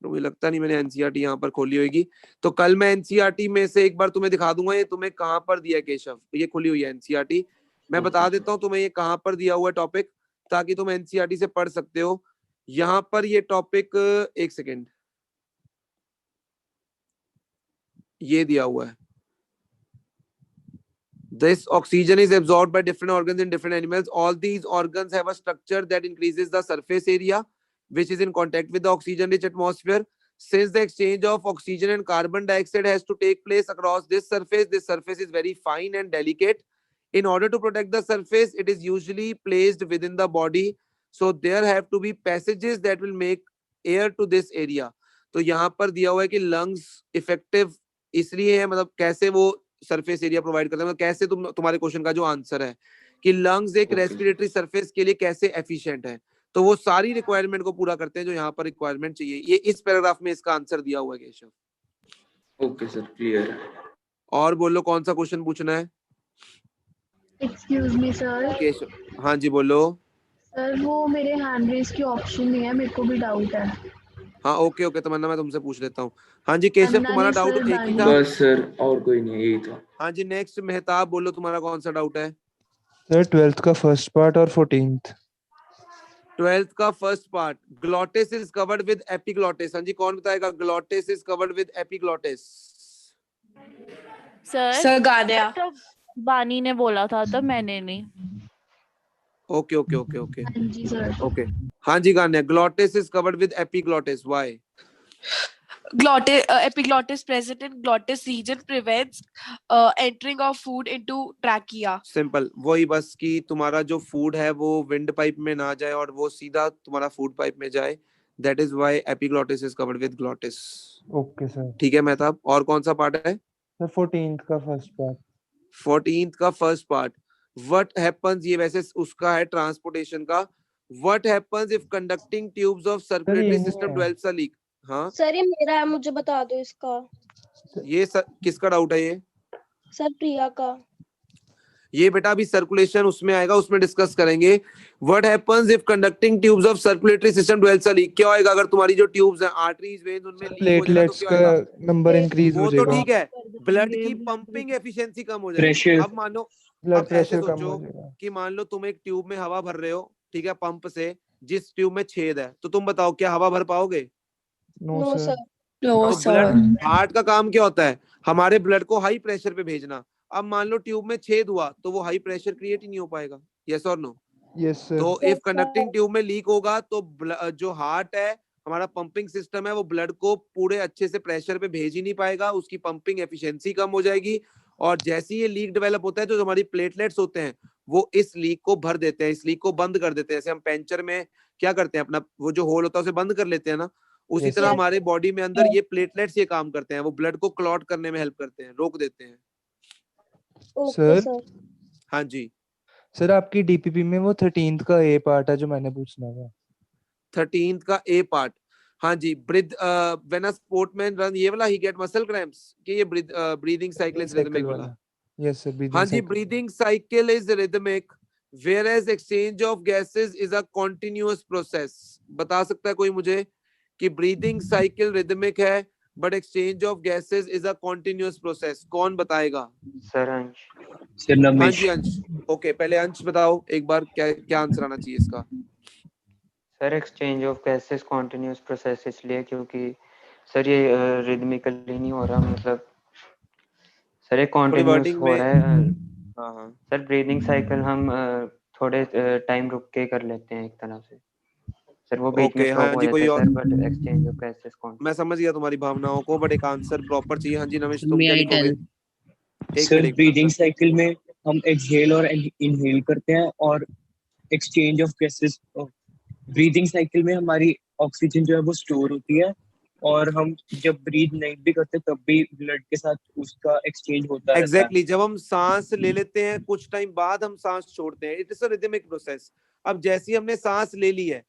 तो मुझे लगता नहीं मैंने एनसीईआरटी यहाँ पर खोली होगी। तो कल मैं एनसीईआरटी में से एक बार तुम्हें दिखा दूंगा ये तुम्हें कहाँ पर दिया है केशव। ये खुली हुई है एनसीईआरटी, मैं बता देता हूँ तुम्हें ये कहाँ पर दिया हुआ है टॉपिक, ताकि तुम एनसीईआरटी से पढ़ सकते हो। यहाँ पर ये टॉपिक, एक सेकेंड, ये दिया हुआ है। This oxygen is absorbed by different organs in different animals. All these organs have a structure that increases the surface area, which is in contact with the oxygen-rich atmosphere. Since the exchange of oxygen and carbon dioxide has to take place across this surface is very fine and delicate. In order to protect the surface, it is usually placed within the body. So there have to be passages that will make air to this area. तो यहाँ पर दिया हुआ है कि lungs effective इसलिए है, मतलब कैसे वो सरफेस एरिया प्रोवाइड करते हैं, मतलब कैसे तुम्हारे क्वेश्चन का जो आंसर है कि लंग्स एक रेस्पिरेटरी सरफेस के लिए कैसे एफिशिएंट है, तो वो सारी रिक्वायरमेंट को पूरा करते हैं जो यहाँ पर रिक्वायरमेंट चाहिए। ये इस पैराग्राफ में इसका आंसर दिया हुआ है केशव। Okay sir, clear. और बोलो कौन सा क्वेश्चन पूछना है? Excuse me sir. केशव, हाँ जी बोलो। सर वो मेरे हैंड रेज की ऑप्शन नहीं है, मेरे को भी डाउट है। हाँ ओके ओके तमन्ना, मैं तुमसे पूछ लेता हूँ। हाँ जी केशव, तुम्हारा डाउट एक ही था? बस सर, और कोई नहीं, यही था। हाँ जी, नेक्स्ट मेहताब, बोलो तुम्हारा कौन सा डाउट है? सर 12th का फर्स्ट पार्ट और 14th। 12th का first part, glottis is covered with epiglottis. हाँ जी, कौन बताएगा? Glottis is covered with epiglottis. Sir गाने तो बानी ने बोला था, तो मैंने नहीं। ओके ओके ओके ओके हाँ जी सर। ओके, हाँ जी गाने, glottis is covered with epiglottis, why? Epiglottis present in glottis region prevents entering of food into trachea. Simple, वही बस कि तुम्हारा जो फूड है वो विंड पाइप में ना जाए और वो सीधा तुम्हारा फूड पाइप में जाए। That is why epiglottis is covered with glottis. Okay sir. ठीक है मेहताब, और कौन सा पार्ट है? सर 14th का फर्स्ट पार्ट। 14th का फर्स्ट पार्ट, व्हाट हैपेंस, ये वैसे उसका है ट्रांसपोर्टेशन का। What happens if conducting tubes of circulatory system develops a leak? हाँ सर ये मेरा है, मुझे बता दो इसका। ये किसका डाउट है ये? सर प्रिया का। ये बेटा अभी सर्कुलेशन उसमें आएगा, उसमें डिस्कस करेंगे। What happens if conducting tubes of circulatory system develops a leak? क्या होएगा अगर तुम्हारी जो ट्यूब्स हैं, आर्टरीज, वेन्स, उनमें लीक हो जाए तो क्या होएगा? नंबर इंक्रीज हो जाएगा। वो तो ठीक है, ब्लड की पंपिंग एफिशिएंसी कम हो जाएगी। अब मानो, ब्लड अब ऐसे प्रेशर कम सोचो हो जाएगा कि मान लो तुम एक ट्यूब में हवा भर रहे हो, ठीक है, पंप से, जिस ट्यूब में छेद है, तो तुम बताओ क्या हवा भर पाओगे? No sir. तो ब्लड, हार्ट का काम क्या होता है? हमारे ब्लड को हाई प्रेशर पे भेजना। अब मान लो ट्यूब में छेद हुआ तो वो हाई प्रेशर क्रिएट ही नहीं हो पाएगा। यस और नो? Yes sir. तो इफ कंडक्टिंग ट्यूब में लीक होगा तो जो हार्ट है हमारा पंपिंग सिस्टम है वो ब्लड को पूरे अच्छे से प्रेशर पे भेज ही नहीं पाएगा, उसकी पंपिंग एफिशिएंसी कम हो जाएगी, और जैसे ही ये लीक डेवलप होता है तो जो हमारी प्लेटलेट्स होते हैं वो इस लीक को भर देते हैं, इस लीक को बंद कर देते हैं। जैसे हम पेंचर में क्या करते हैं, अपना वो जो होल होता है उसे बंद कर लेते हैं ना, उसी Yes, तरह sir. हमारे बॉडी में अंदर ये प्लेटलेट्स ये काम करते हैं, वो ब्लड को क्लॉट करने में हेल्प करते हैं, रोक देते हैं। Okay sir sir. हाँ जी। सर आपकी डीपीपी में वो 13th का ए पार्ट है जो मैंने पूछना था। 13th का ए पार्ट, हाँ जी। Breathe when a sportsman run, ये वाला ही गेट मसल क्रैम्प्स कि ये ब्रीदिंग साइकिल इज रिदमिक वाला? यस सर, ब्रीदिंग हाँ जी, cycle. Breathing cycle is rhythmic whereas exchange of gases is a continuous process। बता सकता है कोई मुझे कि ब्रीदिंग साइकिल रिदमिक है but exchange of gases is a continuous process? कौन बताएगा? सर अंश। हाँ जी अंश। ओके, पहले अंश बताओ एक बार क्या क्या आंसर आना चाहिए इसका। Sir exchange of gases continuous process इसलिए क्योंकि सर ये रिदमिकली नहीं हो रहा, मतलब सर ये कॉन्टिन्यूस वर्डिंग हो में रहा है। हाँ हाँ सर ब्रीदिंग साइकिल हम थोड़े टाइम रुक के कर लेते हैं एक तरह से, सर वो बीच में ओके। स्टॉप हाँ हो जी, जाता कोई है और? Sir, but exchange of gases continuous. मैं समझ गया तुम्हारी भावनाओं को, बट एक आंसर प्रॉपर चाहिए। हाँ जी नमिश, तुम May क्या I लिखोगे? tell? एक सर मिनट ब्रीदिंग साइकिल में हम एक्सहेल और इनहेल करते हैं, और exchange of gases, breathing cycle में हमारी ऑक्सीजन जो है वो स्टोर होती है, और हम जब ब्रीथ नहीं भी करते तब भी ब्लड के साथ उसका एक्सचेंज होता रहता है। एग्जैक्टली, जब हम सांस ले लेते हैं कुछ टाइम बाद हम सांस छोड़ते हैं, it is a rhythmic process. अब जैसे ही हमने सांस ले ली है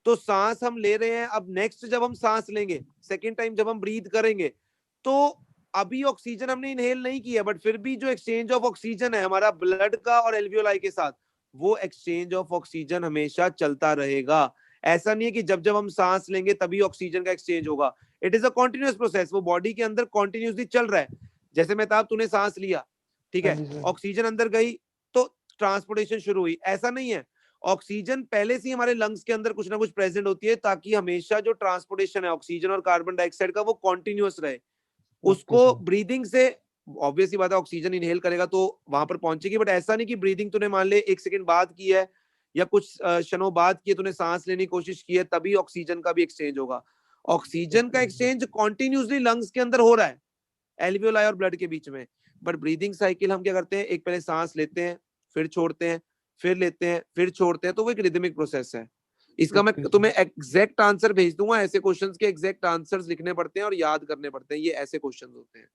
तो सांस हम ले रहे हैं, अब नेक्स्ट जब हम सांस लेंगे सेकेंड टाइम जब हम ब्रीथ करेंगे तो अभी ऑक्सीजन हमने इनहेल नहीं किया, बट फिर भी जो एक्सचेंज ऑफ ऑक्सीजन है हमारा ब्लड का और एल्वियोलाई के साथ, वो एक्सचेंज ऑफ ऑक्सीजन हमेशा चलता रहेगा। ऐसा नहीं है कि जब जब हम सांस लेंगे तभी ऑक्सीजन का एक्सचेंज होगा। It is a continuous process, वो बॉडी के अंदर कॉन्टिन्यूसली चल रहा है। जैसे मेहताब तूने सांस लिया, ठीक हाँ जी है, सर। ऑक्सीजन अंदर गई तो ट्रांसपोर्टेशन शुरू हुई। ऐसा नहीं है, ऑक्सीजन पहले से ही हमारे लंग्स के अंदर कुछ ना कुछ प्रेजेंट होती है ताकि हमेशा जो ट्रांसपोर्टेशन है ऑक्सीजन और कार्बन डाइऑक्साइड का वो कॉन्टिन्यूअस रहे। उसको ब्रीदिंग से ऑब्वियसली बात है ऑक्सीजन इनहेल करेगा तो वहां पर पहुंचेगी, बट ऐसा नहीं कि ब्रीदिंग तूने मान ले 1 सेकंड बाद की है या कुछ क्षणों बाद की है, तूने सांस लेने की कोशिश की है तभी ऑक्सीजन का भी एक्सचेंज होगा। ऑक्सीजन का एक्सचेंज कॉन्टिन्यूसली लंग्स के अंदर हो रहा है एल्वियोलाई और ब्लड के बीच में, बट ब्रीदिंग साइकिल हम क्या करते हैं, एक पहले सांस लेते हैं फिर छोड़ते हैं, फिर लेते हैं फिर छोड़ते हैं, तो वो एक रिदमिक प्रोसेस है। इसका मैं तुम्हें एग्जैक्ट आंसर भेज दूंगा, ऐसे क्वेश्चंस के एग्जैक्ट आंसर्स लिखने पड़ते हैं और याद करने पड़ते हैं, ये ऐसे क्वेश्चंस होते हैं।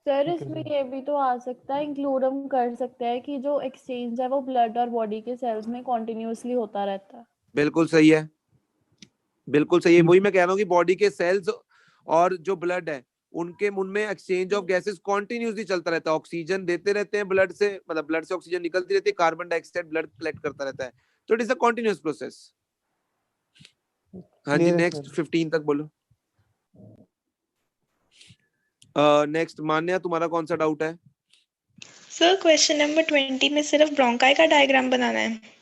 सर इसमें ये भी तो आ सकता है, इंक्लूड हम कर सकते हैं कि जो एक्सचेंज है वो ब्लड और बॉडी के सेल्स में कॉन्टिन्यूसली होता रहता है। बिल्कुल सही है, बिल्कुल सही है। वही मैं कह रहा हूँ कि बॉडी के सेल्स और जो ब्लड है उनमें एक्सचेंज ऑफ गैसेस कॉन्टिन्यूसली चलता रहता है। ऑक्सीजन देते रहते हैं ब्लड से, मतलब ब्लड से ऑक्सीजन निकलती रहती है, कार्बन डाइऑक्साइड ब्लड कलेक्ट करता रहता है, तो it is a continuous process. हाँ जी, नेक्स्ट 15 तक बोलो। नेक्स्ट मान्या, तुम्हारा कौन सा डाउट है? सर क्वेश्चन नंबर 20 में सिर्फ ब्रोंकाई का डायग्राम बनाना है।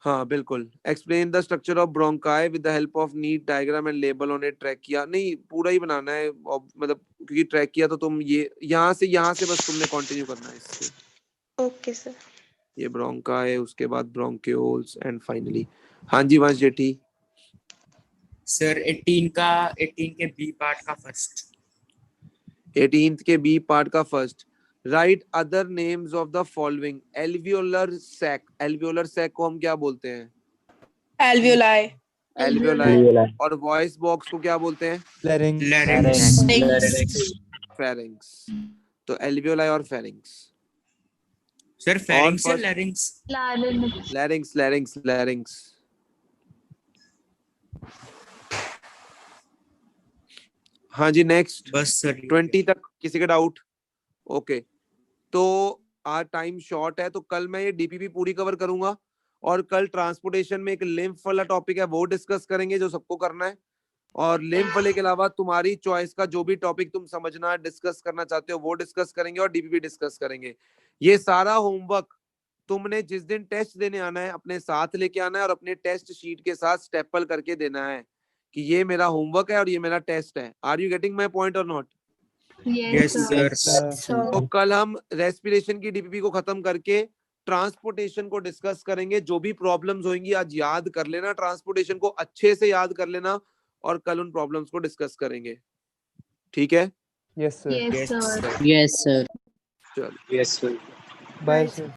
हाँ बिल्कुल, explain the structure of bronchi with the help of NEET diagram and label on it. Trachea नहीं, पूरा ही बनाना है, मतलब क्योंकि ट्रैकिया तो तुम ये यहाँ से बस तुमने कंटिन्यू करना है इससे। Okay sir. ये ब्रोंकाई, उसके बाद ब्रोंक्यूल्स एंड फाइनली। हाँ जी वंश जेठी। सर 18 के बी पार्ट का फर्स्ट। 18th के बी पार्ट का first, write other names of the following. Alveolar sac, alveolar sac को हम क्या बोलते हैं? एल्वियोलाई। एल्वियोलाई। और वॉइस बॉक्स को क्या बोलते हैं? फेरिंग्स। तो एल्वियोलाई और फेरिंग्स। सर फेरिंग्स या लैरिंग्स? लैरिंग्स। हाँ जी नेक्स्ट, बस सर 20 तक किसी का डाउट? ओके, तो आज टाइम शॉर्ट है तो कल मैं ये डीपीपी पूरी कवर करूंगा और कल ट्रांसपोर्टेशन में एक लिम्फ वाला टॉपिक है वो डिस्कस करेंगे जो सबको करना है, और लिम्फ वाले के अलावा तुम्हारी चॉइस का जो भी टॉपिक तुम समझना डिस्कस करना चाहते हो वो डिस्कस करेंगे और डीपीपी डिस्कस करेंगे। ये सारा होमवर्क तुमने जिस दिन टेस्ट देने आना है अपने साथ लेके आना है और अपने टेस्ट शीट के साथ स्टेपल करके देना है कि ये मेरा होमवर्क है और ये मेरा टेस्ट है। Are you getting my point और नॉट? Yes sir. तो कल हम रेस्पिरेशन की डीपीपी को खत्म करके ट्रांसपोर्टेशन को डिस्कस करेंगे। जो भी प्रॉब्लम्स होंगी आज याद कर लेना, ट्रांसपोर्टेशन को अच्छे से याद कर लेना और कल उन प्रॉब्लम्स को डिस्कस करेंगे। ठीक है? Yes sir. Yes sir. Yes sir. चलो यस सर। Bye sir.